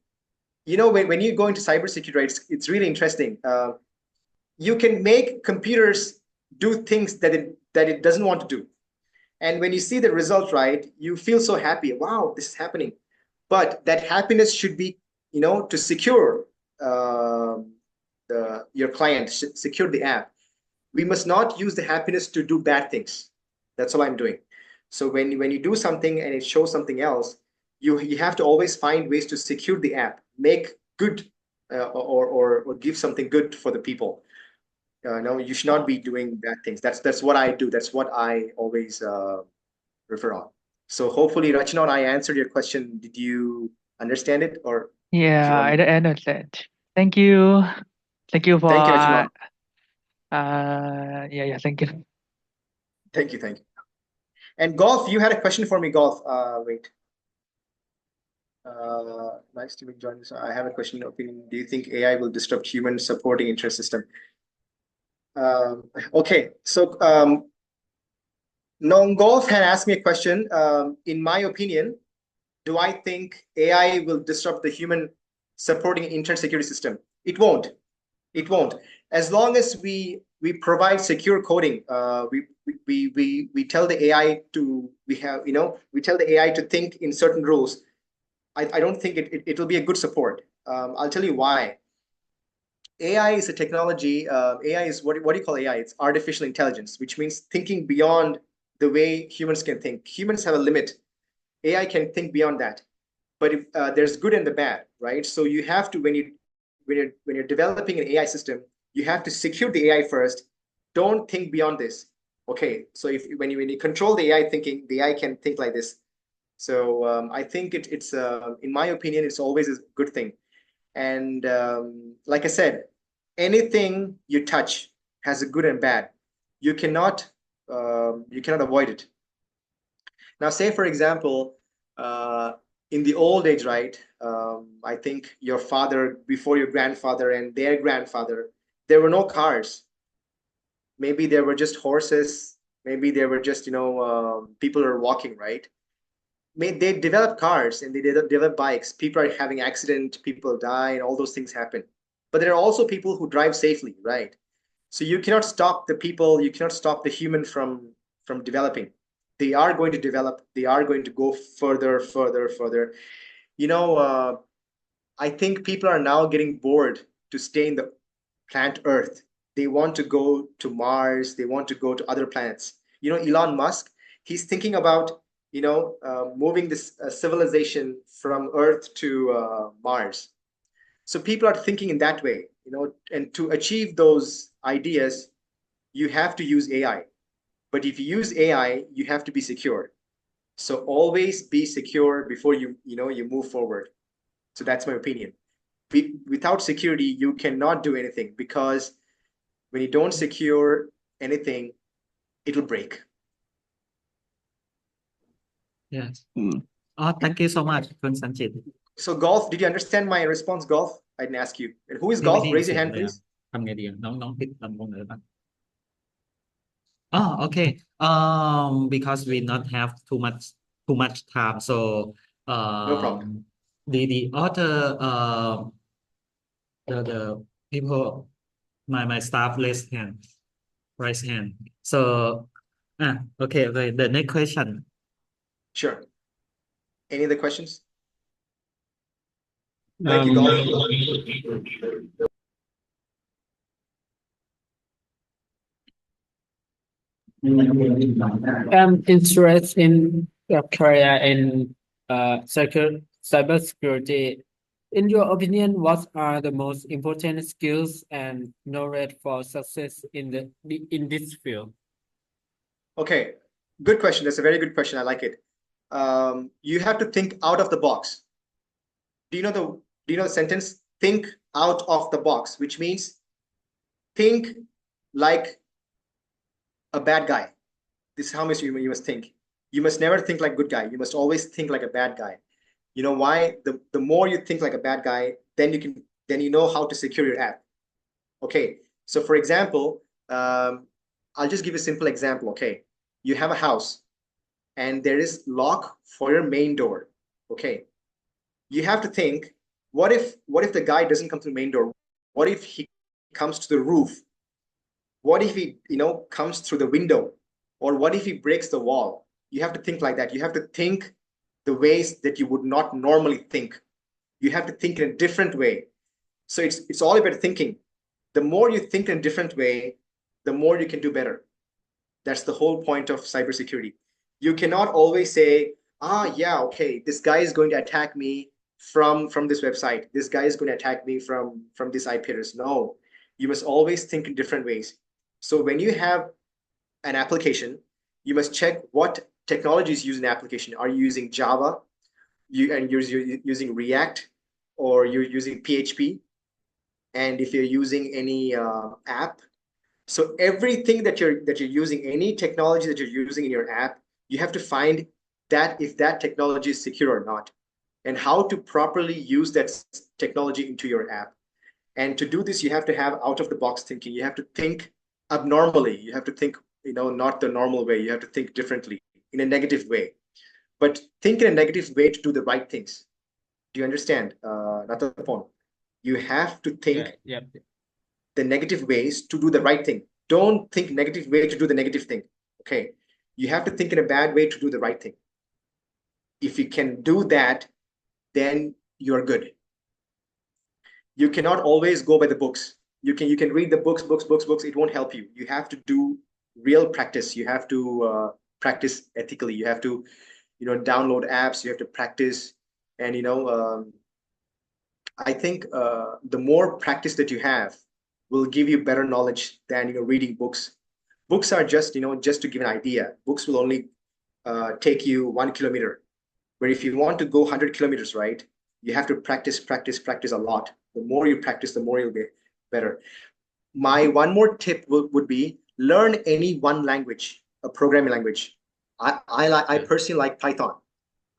you go into cybersecurity, it's really interesting. You can make computers do things that it doesn't want to do, and when you see the result, right, you feel so happy. Wow, this is happening. But that happiness should be, to secure your client, secure the app. We must not use the happiness to do bad things. That's all I'm doing. So when you do something and it shows something else, you have to always find ways to secure the app, make good or give something good for the people. No, you should not be doing bad things. That's what I do. That's what I always refer on. So hopefully, Rachna, I answered your question. Did you understand it, or Yeah, I understand. Thank you. Thank you for Thank you, Rachna. yeah, thank you. Thank you. And Golf, you had a question for me, Golf. Wait. Nice to meet you. I have a question. Opinion. Do you think AI will disrupt human supporting interest system? Okay, so Golf had asked me a question. In my opinion, do I think AI will disrupt the human supporting internet security system? It won't. It won't. As long as we provide secure coding, we tell the AI to we tell the AI to think in certain rules. I don't think it will be a good support. I'll tell you why. AI is a technology. AI is what do you call AI? It's artificial intelligence, which means thinking beyond the way humans can think. Humans have a limit. AI can think beyond that. but there's good and the bad, right? So you have to, when you're developing an AI system, you have to secure the AI first. Don't think beyond this. Okay, so when you control the AI thinking, the AI can think like this. So I think it's in my opinion, it's always a good thing. And like I said, anything you touch has a good and bad. You cannot avoid it. Now, say for example, in the old age, right? I think your father, before your grandfather and their grandfather, there were no cars. Maybe there were just horses. Maybe there were just people are walking, right? They develop cars and they develop bikes. People are having accidents, people die, and all those things happen. But there are also people who drive safely, right? So you cannot stop the people, you cannot stop the human from developing. They are going to develop, they are going to go further. I think people are now getting bored to stay in the planet Earth. They want to go to Mars, they want to go to other planets. Elon Musk, he's thinking about moving this civilization from Earth to Mars. So people are thinking in that way, and to achieve those ideas, you have to use AI. But if you use AI, you have to be secure. So always be secure before you move forward. So that's my opinion. Without security, you cannot do anything, because when you don't secure anything, it'll break. Yes. Thank you so much, Kun Sanjit. So Golf, did you understand my response, Golf? I didn't ask you. And who is นี่ไม่ Golf? ได้ยิน Raise เสี your ยง hand, เลยอ่ะ please. ทำไงดีอ่ะน้องปิดลำโพงเลยป่ะโอเค because we not have too much time so No problem. the other the people my staff raise hand so okay the next question Sure. Any other questions? Thank you, Golf. I'm interested in your career in cybersecurity. In your opinion, what are the most important skills and knowledge for success in this field? Okay, good question. That's a very good question. I like it. You have to think out of the box. Do you know the sentence? Think out of the box, which means think like a bad guy. This is how much you must think. You must never think like a good guy. You must always think like a bad guy. You know why? The more you think like a bad guy, then you know how to secure your app. Okay, so for example, I'll just give you a simple example. Okay, you have a house and there is lock for your main door. Okay, you have to think, what if the guy doesn't come to the main door? What if he comes to the roof? What if he comes through the window? Or what if he breaks the wall? You have to think like that. You have to think the ways that you would not normally think. You have to think in a different way. So it's all about thinking. The more you think in a different way, the more you can do better. That's the whole point of cybersecurity. You cannot always say, yeah, okay, this guy is going to attack me from this website. This guy is going to attack me from this IP address. No, you must always think in different ways. So when you have an application, you must check what technologies use an application. Are you using Java? You're using React, or you're using PHP? And if you're using any app, so everything that you're using, any technology that you're using in your app, you have to find that if that technology is secure or not, and how to properly use that technology into your app. And to do this, you have to have out-of-the-box thinking. You have to think abnormally. You have to think, not the normal way. You have to think differently, in a negative way. But think in a negative way to do the right things. Do you understand? Not the point. You have to think the negative ways to do the right thing. Don't think negative way to do the negative thing. Okay. You have to think in a bad way to do the right thing. If you can do that, then you're good. You cannot always go by the books. You can read the books. It won't help you. You have to do real practice. You have to practice ethically. You have to, download apps. You have to practice, And I think the more practice that you have will give you better knowledge than reading books. Books are just just to give an idea. Books will only take you 1 kilometer. Where if you want to go 100 kilometers, right, you have to practice a lot. The more you practice, the more you'll be better. My one more tip would be learn any one language, a programming language. I personally like Python.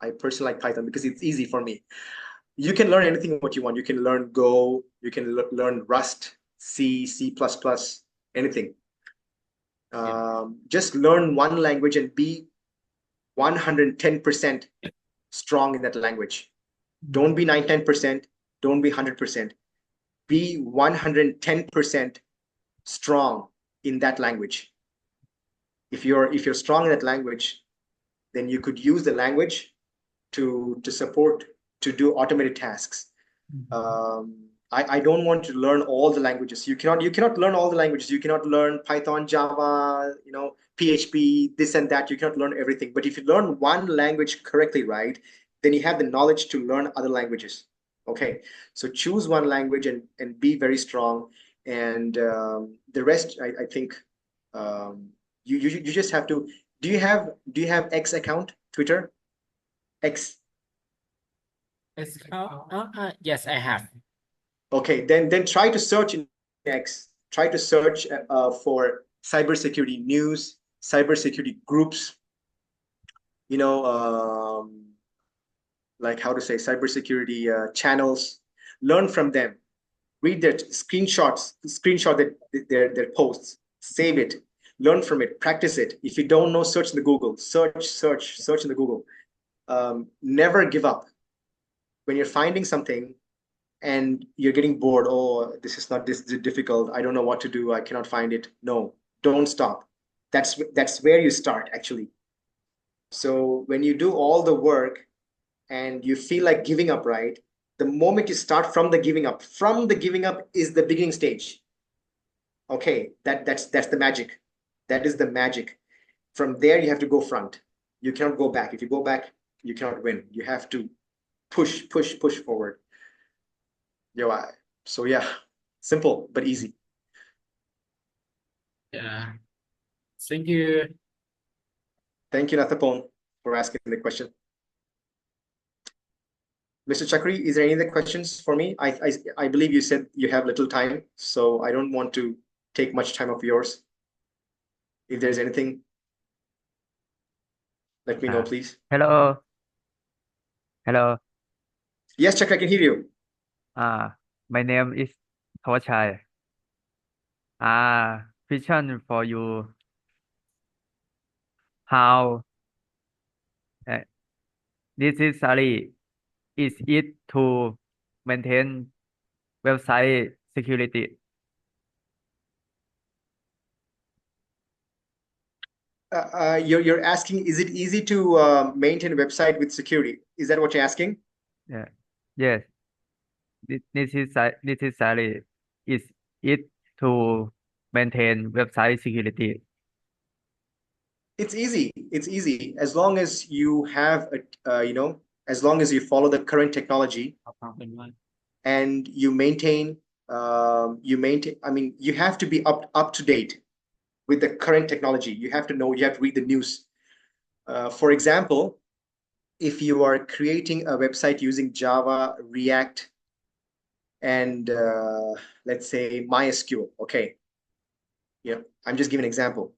I personally like Python because it's easy for me. You can learn anything what you want. You can learn Go, you can learn Rust, C, C++, anything. Just learn one language and be 110% strong in that language. Don't be 99%, don't be 100%. Be 110% strong in that language. If you're strong in that language, then you could use the language to support, to do automated tasks. I don't want to learn all the languages. You cannot learn all the languages. You cannot learn Python, Java, PHP, this and that. You cannot learn everything. But if you learn one language correctly, right, then you have the knowledge to learn other languages. Okay, so choose one language and be very strong. And the rest, I think, you just have to. Do you have X account, Twitter? X. Yes, I have. Okay, then try to search in X. Try to search for cybersecurity news, cybersecurity groups. Like how to say cybersecurity channels. Learn from them. Read their screenshot their posts. Save it. Learn from it. Practice it. If you don't know, search in the Google. Search in the Google. Never give up. When you're finding something and you're getting bored, oh, this is not this difficult, I don't know what to do, I cannot find it. No, don't stop. That's where you start, actually. So when you do all the work and you feel like giving up, right, the moment you start from the giving up is the beginning stage. Okay, that's the magic. That is the magic. From there, you have to go front. You cannot go back. If you go back, you cannot win. You have to push forward. So yeah, simple but easy. Yeah. Thank you. Thank you, Nathapon, for asking the question. Mr. Chakri, is there any other questions for me? I believe you said you have little time, so I don't want to take much time of yours. If there's anything, let me know, please. Hello. Hello. Yes, Chakri, I can hear you. My name is Thawachai. Question for you. How necessary is it to maintain website security? You're asking, is it easy to maintain a website with security? Is that what you're asking? Yeah. Yes. Necessary is it to maintain website security? It's easy. It's easy as long as you have as long as you follow the current technology and you maintain. I mean, you have to be up to date with the current technology. You have to know. You have to read the news. For example, if you are creating a website using Java, React, and let's say MySQL, okay. Yeah, I'm just giving an example.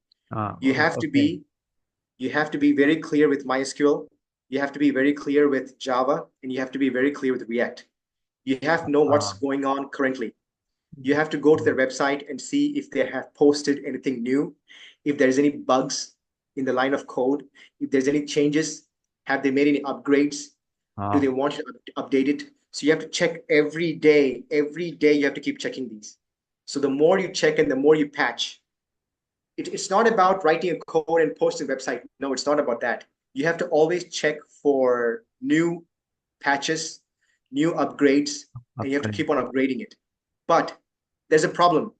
You have to Okay. be very clear with MySQL. You have to be very clear with Java, and you have to be very clear with React. You have to know what's going on currently. You have to go to their website and see if they have posted anything new, if there's any bugs in the line of code, if there's any changes, have they made any upgrades? Do they want to update it? So you have to check every day. Every day you have to keep checking these. So the more you check and the more you patch, it's not about writing a code and posting a website. No, it's not about that. You have to always check for new patches, new upgrades, and you have to keep on upgrading it. But there's a problem.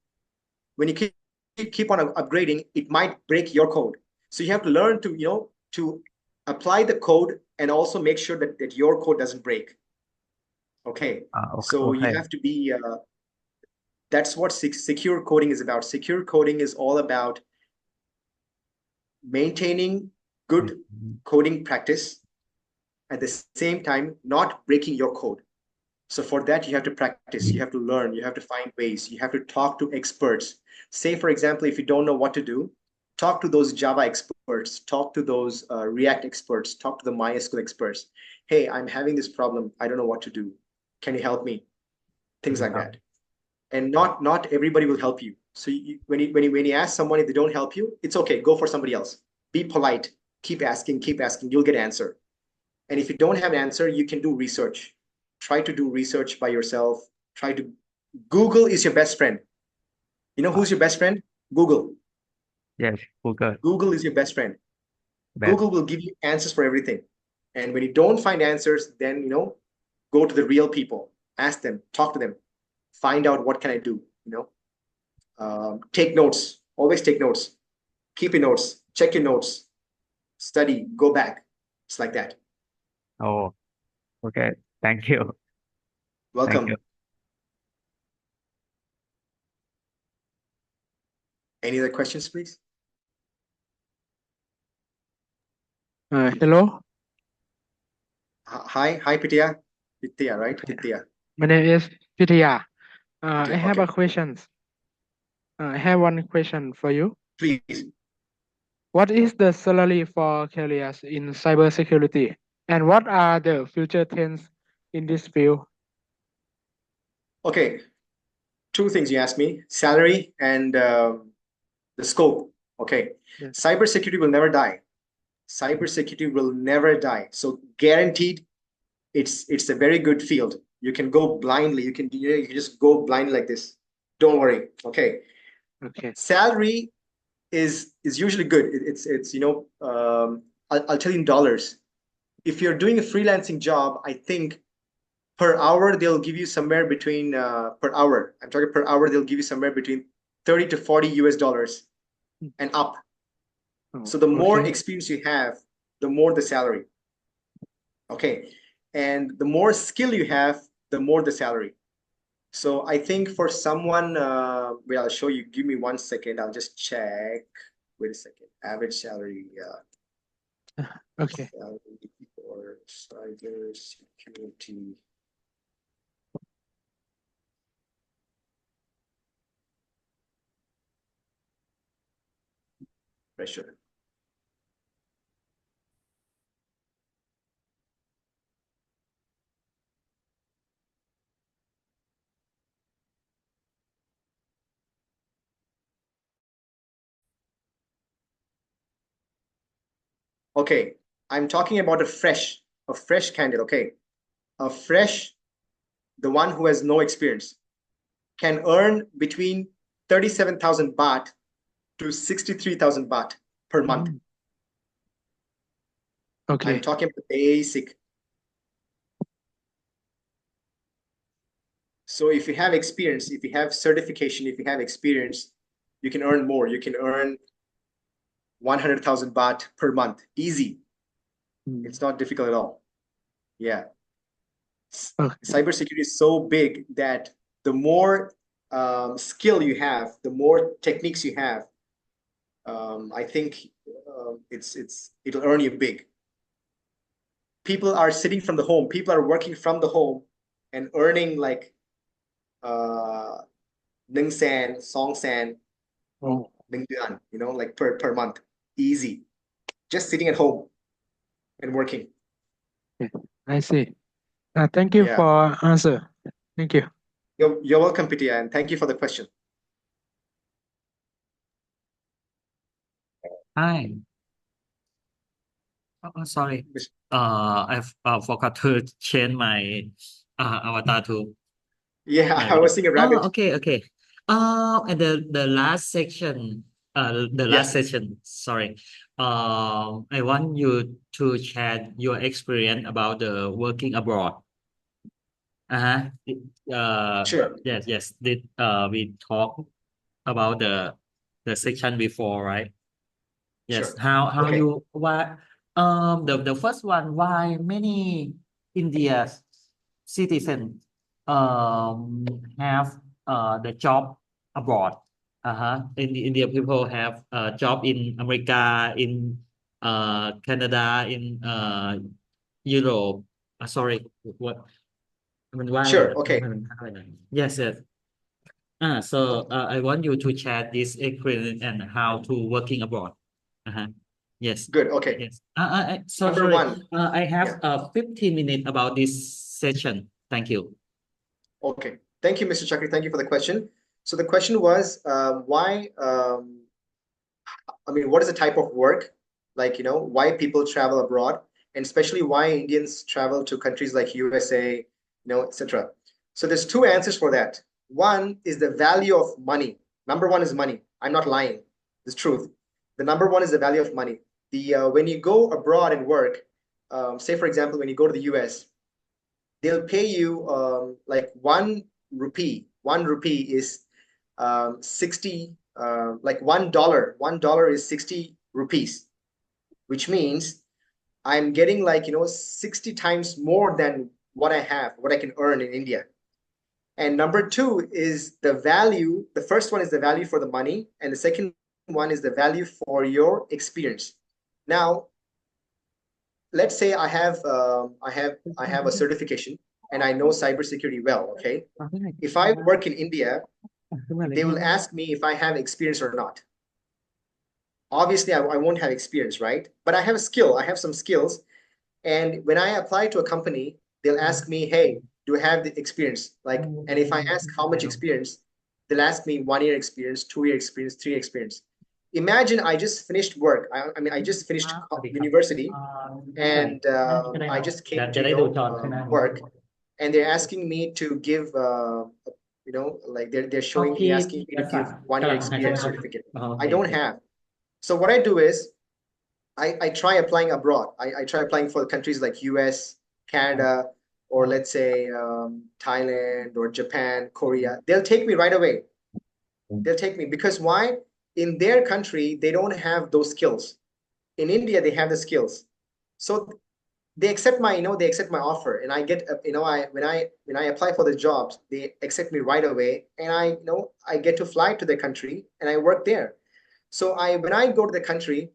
When you keep on upgrading, it might break your code. So you have to learn to apply the code and also make sure that your code doesn't break. Okay. So you okay. have to be, that's what secure coding is about. Secure coding is all about maintaining good coding practice at the same time, not breaking your code. So for that, you have to practice, you have to learn, you have to find ways, you have to talk to experts. Say, for example, if you don't know what to do, talk to those Java experts, talk to those React experts, talk to the MySQL experts. Hey, I'm having this problem. I don't know what to do. Can you help me? Things like that. And not everybody will help you. So when you ask someone, if they don't help you, it's okay. Go for somebody else. Be polite. Keep asking. You'll get an answer. And if you don't have an answer, you can do research. Try to do research by yourself. Google is your best friend. You know who's your best friend? Google. Yes, Google. Google is your best friend. Best. Google will give you answers for everything. And when you don't find answers, then, go to the real people. Ask them. Talk to them. Find out what can I do, take notes. Always take notes. Keep your notes. Check your notes. Study. Go back. It's like that. Oh, okay. Thank you. Welcome. Thank you. Any other questions, please? Hello, Hi, Pitya. Pitya, right? Pitya. my name is Pitya. I Pitya, have okay. a question. I have one question for you. Please. What is the salary for careers in cybersecurity, and what are the future trends in this field? Okay. Two things you asked me: salary and the scope. Okay. Yes. Cybersecurity will never die. Cybersecurity will never die. So guaranteed, it's a very good field. You can go blindly. You can just go blindly like this. Don't worry. Okay. Okay. Salary is usually good. It's I'll tell you in dollars. If you're doing a freelancing job, I think per hour they'll give you somewhere between per hour. I'm talking per hour. They'll give you somewhere between 30 to 40 US dollars and up. So the more Okay. experience you have, the more the salary. Okay. And the more skill you have, the more the salary. So I think for someone, wait, I'll show you. Give me 1 second. I'll just check. Wait a second. Average salary. Okay. Salary for cybersecurity. Pressure. Okay, I'm talking about a fresh candidate. Okay, a fresh, the one who has no experience, can earn between 37,000 baht to 63,000 baht per month. Okay. I'm talking about basic. So if you have experience, if you have certification, if you have experience, you can earn more. You can earn 100,000 baht per month. Easy. It's not difficult at all. Yeah. Okay. Cybersecurity is so big that the more skill you have, the more techniques you have, I think it'll earn you big. People are sitting from the home. People are working from the home and earning like Ning San, Song San, Ning Duan, like per month. Easy. Just sitting at home and working. I see. Thank you Yeah. for answer. Thank you. You're welcome, Pitya, and thank you for the question. Hi. Sorry. Mis- I've forgot to change my avatar to Yeah, my I video. was seeing a rabbit. Okay. And the last section, Yes. session, sorry. I want you to share your experience about the working abroad. Sure. Yes. We talked about the section before, right? Yes. Sure. How Okay. you what The first one, why many India citizens have the job abroad? In the India, people have job in America, in Canada, in Europe. Sorry, what? I mean, why? Sure. Okay. Yes, yes. So I want you to share this experience and how to working abroad. Yes. Good. Okay. Yes. Number Sorry. one. I have Yeah. 15 minutes about this session. Thank you. Okay. Thank you, Mr. Chakri. Thank you for the question. So the question was, why, I mean, what is the type of work, like, why people travel abroad, and especially why Indians travel to countries like USA, etc. So there's two answers for that. One is the value of money. Number one is money. I'm not lying. It's truth. The number one is the value of money. When you go abroad and work, say for example, when you go to the US, they'll pay you like 1 rupee. 1 rupee is 60, like $1. $1 is 60 rupees, which means I'm getting like 60 times more than what I can earn in India. And number two is the value. The first one is the value for the money, and the second one is the value for your experience. Now, let's say I have a certification and I know cybersecurity well. Okay, if I work in India, they will ask me if I have experience or not. Obviously, I won't have experience, right? But I have a skill. I have some skills, and when I apply to a company, they'll ask me, "Hey, do I have the experience?" Like, and if I ask how much experience, they'll ask me 1 year experience, 2 year experience, 3 year experience. Imagine I just finished work. I mean, I just finished university, and I just came to work, and they're asking me to give, like they're showing me, asking me to give 1 year experience certificate. I don't have. So what I do is I try applying abroad. I try applying for countries like US, Canada, or let's say Thailand or Japan, Korea. They'll take me right away. They'll take me because why? In their country, they don't have those skills. In India, they have the skills. So they accept my, they accept my offer, and I get, when I apply for the jobs, they accept me right away, and I get to fly to the country and I work there. So when I go to the country,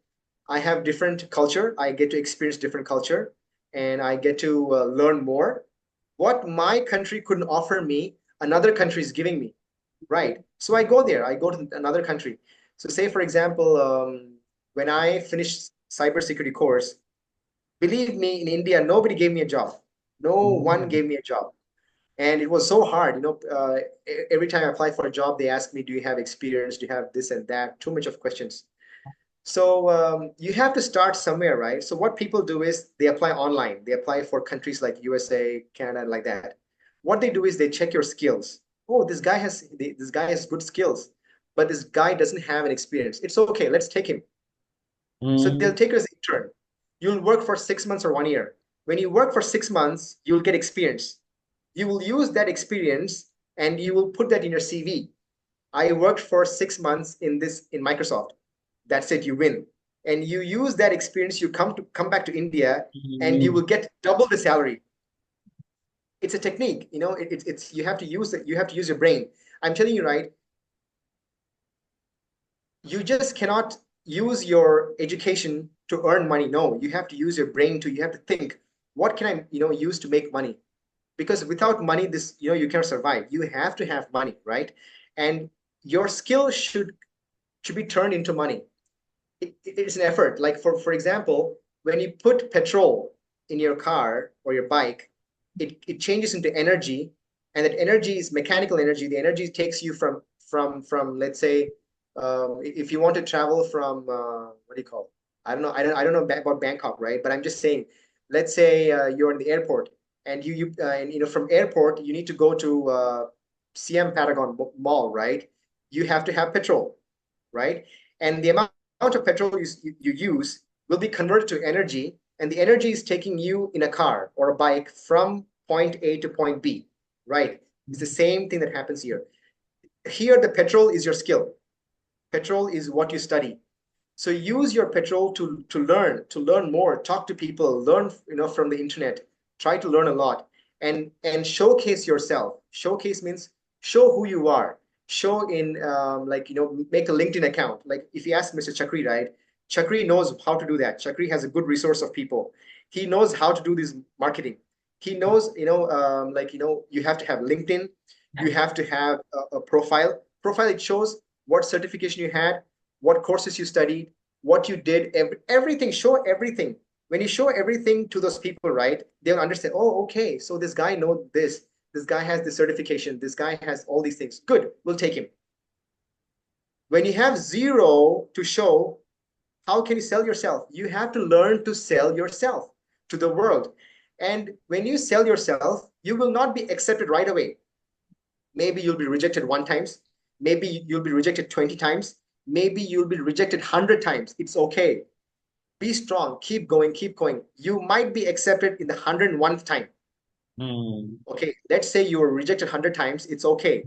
I have different culture. I get to experience different culture, and I get to learn more. What my country couldn't offer me, another country is giving me, right? So I go there. I go to another country. So say, for example, when I finished cybersecurity course, believe me, in India, nobody gave me a job. No one gave me a job. And it was so hard. Every time I apply for a job, they ask me, do you have experience? Do you have this and that? Too much of questions. So you have to start somewhere, right? So what people do is they apply online. They apply for countries like USA, Canada, like that. What they do is they check your skills. Oh, this guy has good skills, but this guy doesn't have an experience. It's okay. Let's take him. So they'll take you as an intern. You'll work for 6 months or 1 year. When you work for 6 months, you'll get experience. You will use that experience and you will put that in your CV. I worked for 6 months in Microsoft. That's it, you win. And you use that experience, you come back to India, and you will get double the salary. It's a technique, it's you have to use it, you have to use your brain. I'm telling you, right? You just cannot use your education to earn money. No, you have to use your brain you have to think, what can I, use to make money? Because without money, you can't survive. You have to have money, right? And your skill should be turned into money. It's an effort. Like for example, when you put petrol in your car or your bike, it changes into energy, and that energy is mechanical energy. The energy takes you from let's say, if you want to travel from what do you call it? I don't know about Bangkok, right? But I'm just saying, let's say you're in the airport, and from airport you need to go to CM Paragon Mall, right? You have to have petrol, right? And the amount of petrol you use will be converted to energy, and the energy is taking you in a car or a bike from point A to point B, right? It's the same thing that happens here. Here, the petrol is your skill. Petrol is what you study. So use your petrol to learn more, talk to people, learn from the internet, try to learn a lot, and showcase yourself. Showcase means show who you are. Show in make a LinkedIn account. Like if you ask Mr. Chakri, right? Chakri knows how to do that. Chakri has a good resource of people. He knows how to do this marketing. He knows, you have to have LinkedIn. You have to have a profile. Profile, it shows what certification you had, what courses you studied, what you did, everything. Show everything. When you show everything to those people, right, they'll understand, oh, okay, so this guy knows this. This guy has this certification. This guy has all these things. Good, we'll take him. When you have zero to show, how can you sell yourself? You have to learn to sell yourself to the world. And when you sell yourself, you will not be accepted right away. Maybe you'll be rejected 1 time. Maybe you'll be rejected 20 times. Maybe you'll be rejected 100 times. It's okay. Be strong. Keep going. Keep going. You might be accepted in the 101st time. Okay, let's say you were rejected 100 times. It's okay.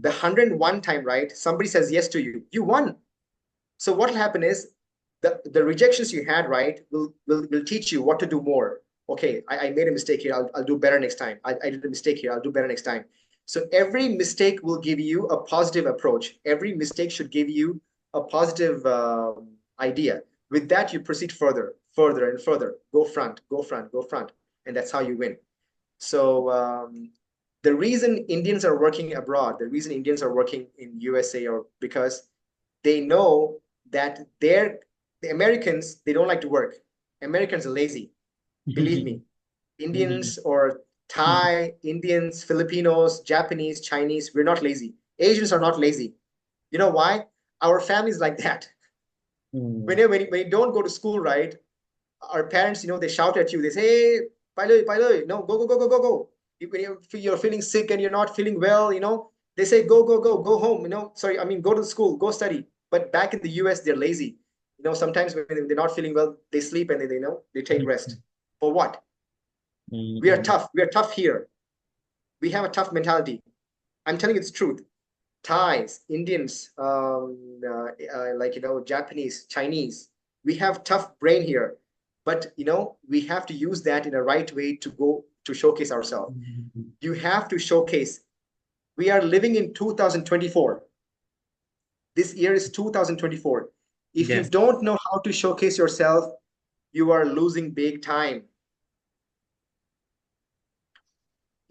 The 101 time, right? Somebody says yes to you. You won. So what will happen is the rejections you had, right, will teach you what to do more. Okay, I made a mistake here. I'll do better next time. I did a mistake here. I'll do better next time. So every mistake will give you a positive approach. Every mistake should give you a positive idea. With that, you proceed further and further. Go front, go front, go front. And that's how you win. So the reason Indians are working abroad, the reason Indians are working in USA, or because they know that the Americans, they don't like to work. Americans are lazy. Believe me. Indians or Thai, Indians, Filipinos, Japanese, Chinese, we're not lazy. Asians are not lazy. You know why? Our families like that. When you don't go to school, right? Our parents, they shout at you. They say, hey, pai no, go. When you're feeling sick and you're not feeling well, they say, go home, go to school, go study. But back in the US, they're lazy. Sometimes when they're not feeling well, they sleep and they take rest. For what? We are tough. We are tough here. We have a tough mentality. I'm telling you the truth. Thais, Indians, Japanese, Chinese, we have tough brain here. But, we have to use that in a right way to showcase ourselves. You have to showcase. We are living in 2024. This year is 2024. If you don't know how to showcase yourself, you are losing big time.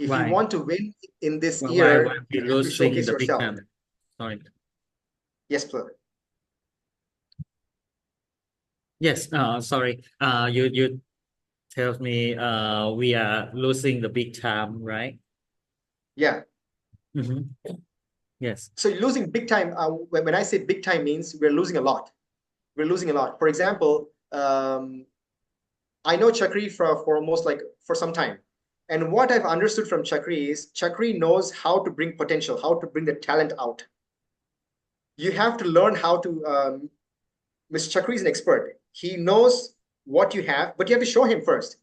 If you want to win in this year, you have to showcase yourself. Sorry. Yes, please. Yes, sorry. You tell me we are losing the big time, right? Yeah. Yes. So losing big time, when I say big time means we're losing a lot. We're losing a lot. For example, I know Chakri for almost for some time. And what I've understood from Chakri is Chakri knows how to bring potential, how to bring the talent out. You have to learn how to, Mr. Chakri is an expert. He knows what you have, but you have to show him first.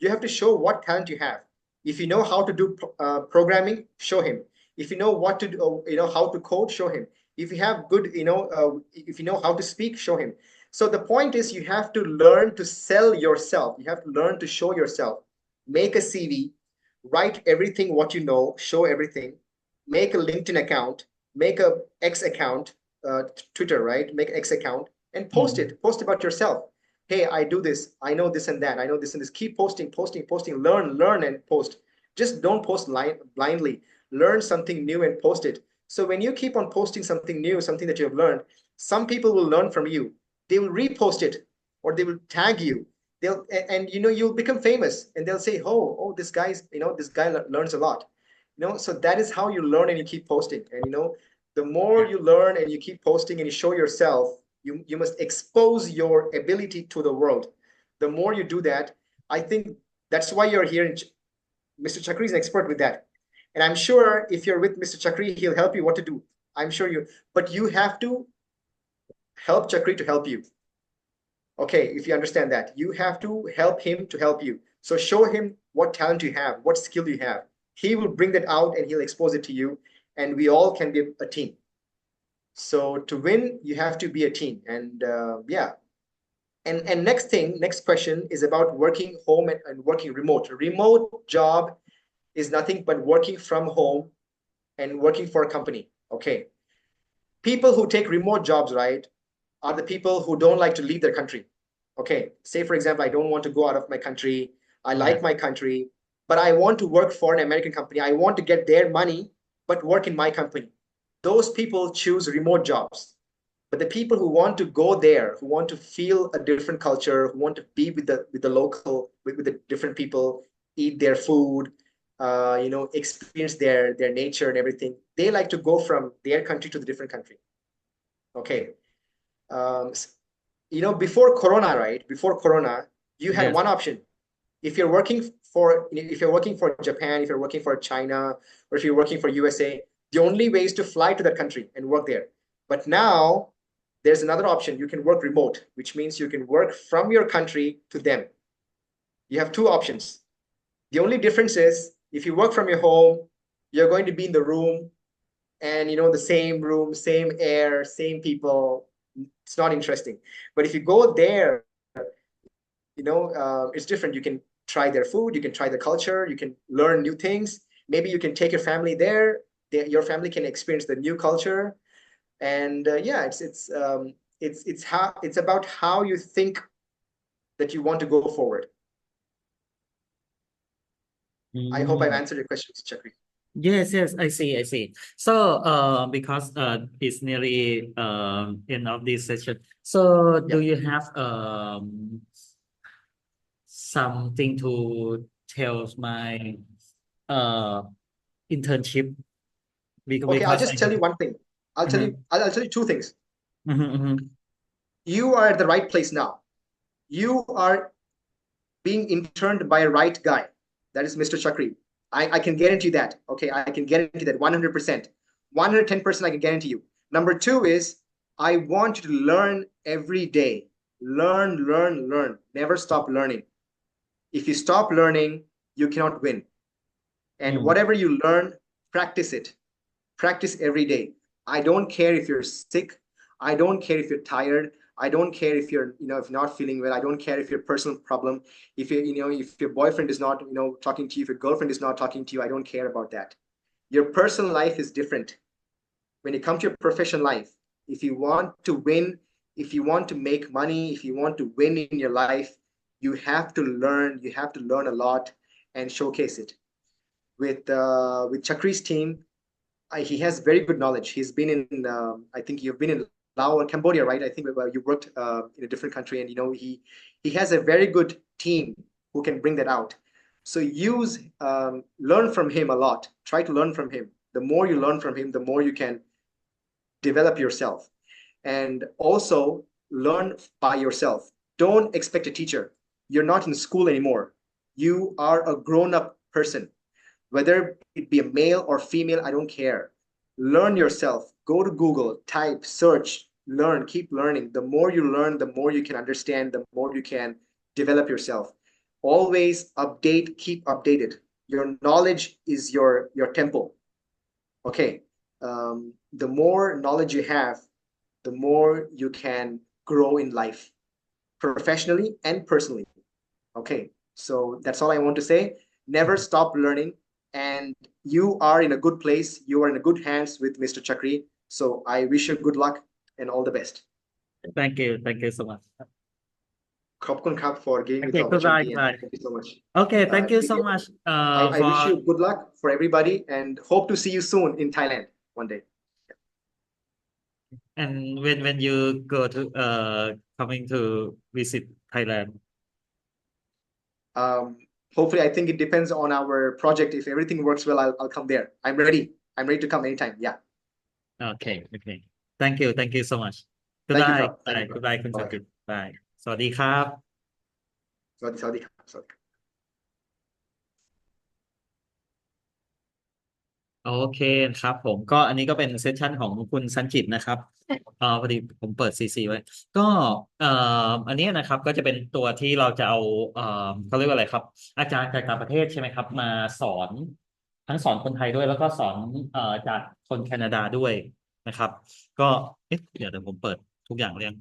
You have to show what talent you have. If you know how to do programming, show him. If you know what to do, how to code, show him. If you have good, if you know how to speak, show him. So the point is you have to learn to sell yourself. You have to learn to show yourself. Make a CV, write everything what you know, show everything. Make a LinkedIn account, make a X account, Twitter, right? Make an X account and post it. Post about yourself. Hey, I do this. I know this and that. I know this and this. Keep posting. Learn and post. Just don't post blindly. Learn something new and post it. So when you keep on posting something new, something that you have learned, some people will learn from you. They will repost it or they will tag you. You'll become famous and they'll say, oh, this guy's, this guy learns a lot. So that is how you learn and you keep posting. And the more you learn and you keep posting and you show yourself, you must expose your ability to the world. The more you do that, I think that's why you're here. Mr. Chakri is an expert with that. And I'm sure if you're with Mr. Chakri, he'll help you what to do. I'm sure but you have to help Chakri to help you. Okay, if you understand that, you have to help him to help you. So show him what talent you have, what skill you have. He will bring that out and he'll expose it to you. And we all can be a team. So to win, you have to be a team. And And next question is about working home and working remote. Remote job is nothing but working from home and working for a company. Okay. People who take remote jobs, right, are the people who don't like to leave their country. Okay. Say, for example, I don't want to go out of my country. I like my country, but I want to work for an American company. I want to get their money, but work in my company. Those people choose remote jobs. But the people who want to go there, who want to feel a different culture, who want to be with the local, with the different people, eat their food, experience their nature and everything, they like to go from their country to the different country. Okay. Before Corona, right? Before Corona, you had Yes. one option. If you're working for Japan, if you're working for China, or if you're working for USA, the only way is to fly to that country and work there. But now there's another option. You can work remote, which means you can work from your country to them. You have two options. The only difference is if you work from your home, you're going to be in the room and the same room, same air, same people. It's not interesting. But if you go there, it's different. You can try their food, you can try the culture, you can learn new things. Maybe you can take your family there. Your family can experience the new culture. And yeah, it's about how you think that you want to go forward. I hope I've answered your questions, Chakri. Yes, yes, I see. So, because it's nearly end of this session. So, do you have something to tell my uh internship? Okay, I'll Because just tell you one thing. I'll tell you two things. Mhm. You are at the right place now. You are being interned by a right guy. That is Mr. Chakri. I can guarantee that. Okay, I can guarantee that 100%. 110% I can guarantee you. Number two is I want you to learn every day. Learn, learn, learn. Never stop learning. If you stop learning, you cannot win. And whatever you learn, practice it. Practice every day. I don't care if you're sick. I don't care if you're tired. I don't care if you're, if not feeling well. I don't care if your personal problem. If if your boyfriend is not, talking to you, if your girlfriend is not talking to you, I don't care about that. Your personal life is different. When it comes to your professional life, if you want to win, if you want to make money, if you want to win in your life, you have to learn. You have to learn a lot and showcase it. With Chakri's team, he has very good knowledge. He's been in, I think you've been in Laos or Cambodia, right? I think you worked in a different country, and he has a very good team who can bring that out. So learn from him a lot. Try to learn from him. The more you learn from him, the more you can develop yourself, and also learn by yourself. Don't expect a teacher. You're not in school anymore. You are a grown-up person. Whether it be a male or female, I don't care. Learn yourself. Go to Google, type, search, learn, keep learning. The more you learn, the more you can understand, the more you can develop yourself. Always update, keep updated. Your knowledge is your temple. Okay. The more knowledge you have, the more you can grow in life, professionally and personally. Okay. So that's all I want to say. Never stop learning. And you are in a good place. You are in a good hands with Mr. Chakri. So I wish you good luck and all the best. Thank you so much. ขอบคุณครับ for giving me the Okay, opportunity, and goodbye. thank you so much. Okay, thank you so Really, much I wish for you good luck for everybody, and hope to see you soon in Thailand one day. and when you go to coming to visit Thailand. Hopefully, I think it depends on our project. If everything works well, I'll come there. I'm ready. I'm ready to come anytime. Yeah. Okay. Thank you so much. Thank you, Goodbye. Kap. Thank you, Kap. Goodbye คุณสัน Bye. ติ Bye สวัสดีครับ สวัสดีครับสวัสดีครับ โอเคครับผมก็อันนี้ก็เป็นเซสชันของคุณสันจิตนะครับพอดีผมเปิดซีไว้ ก็อันนี้นะครับก็จะเป็นตัวที่เราจะเอาเขาเรียกว่าอะไรครับ อาจารย์จากต่างประเทศใช่ไหมครับ มาสอนทั้งสอนคนไทยด้วยแล้วก็สอนจากคนแคนาดาด้วยนะครับ ก็เดี๋ยวผมเปิดทุกอย่างเรียง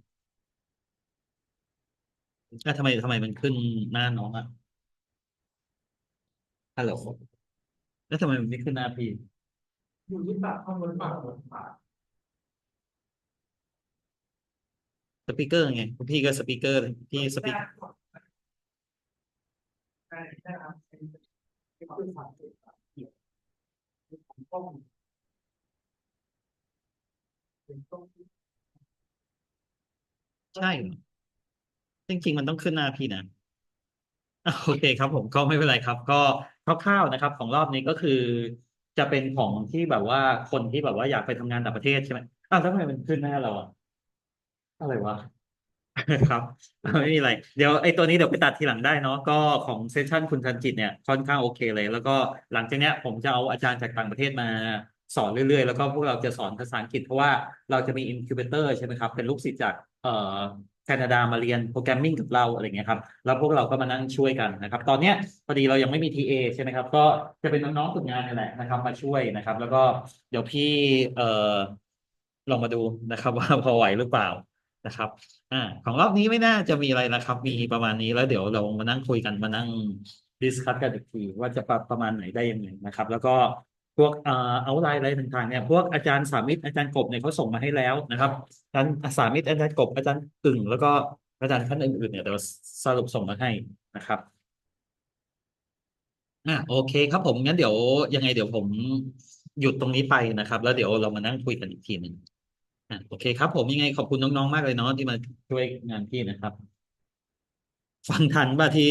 ทำไมมันขึ้นหน้าน้องอ่ะฮัลโหลแล้วทำไมมันไม่ขึ้นหน้าพี่อยู่ที่ปากข้างบนปากบนปาก สปีกเกอร์ไงพี่ก็สปีกเกอร์พี่สปีก ใช่ใช่ครับเป็นคือสามสิบต้องเป็นต้อง ใช่เหรอจริงๆมันต้องขึ้นหน้าพี่นะ โอเคครับผมก็ไม่เป็นไรครับก็คร่าวๆนะครับของรอบนี้ก็คือจะเป็นของที่แบบว่าคนที่แบบว่าอยากไปทำงานต่างประเทศใช่ไหมแล้วทำไมมันขึ้นหน้าเราอะอะไรวะ ครับไม่มีอะไรเดี๋ยวไอ้ตัวนี้เดี๋ยวไปตัดทีหลังได้เนาะก็ของเซสชั่นคุณทันจิตเนี่ยค่อนข้างโอเคเลยแล้วก็หลังจากเนี้ยผมจะเอาอาจารย์จากต่างประเทศมาสอนเรื่อยๆแล้วก็พวกเราจะสอนภาษาอังกฤษเพราะว่าเราจะมีอินคิวเบเตอร์ใช่ไหมครับเป็นลูกศิษย์จากแคนาดามาเรียนโปรแกรมมิ่งกับเราอะไรเงี้ยครับแล้วพวกเราก็มานั่งช่วยกันนะครับตอนเนี้ยพอดีเรายังไม่มีทีเอใช่ไหมครับก็จะเป็นน้องๆฝึกงานนี่แหละนะครับมาช่วยนะครับแล้วก็เดี๋ยวพี่เอ่อลองมาดูนะครับว่าพอไหวหรือเปล่านะครับ ของรอบนี้ไม่น่าจะมีอะไรนะครับมีประมาณนี้แล้วเดี๋ยวเรามานั่งคุยกันมานั่งดิสคัสกันอีกทีว่าจะประมาณไหนได้ยังไงนะครับแล้วก็พวกเอาไลน์อะไรต่างๆเนี่ยพวกอาจารย์สามิตรอาจารย์กบเนี่ยเขาส่งมาให้แล้วนะครับอาจารย์สามิตรอาจารย์กบอาจารย์อึ่งแล้วก็อาจารย์ท่านอื่นๆเนี่ยเดี๋ยวสรุปส่งมาให้นะครับโอเคครับผมงั้นเดี๋ยวยังไงเดี๋ยวผมหยุดตรงนี้ไปนะครับแล้วเดี๋ยวเรามานั่งคุยกันอีกทีหนึ่งโอเคครับผมยังไงขอบคุณน้องๆมากเลยเนาะที่มาช่วยงานพี่นะครับ ฟังทันป่ะที่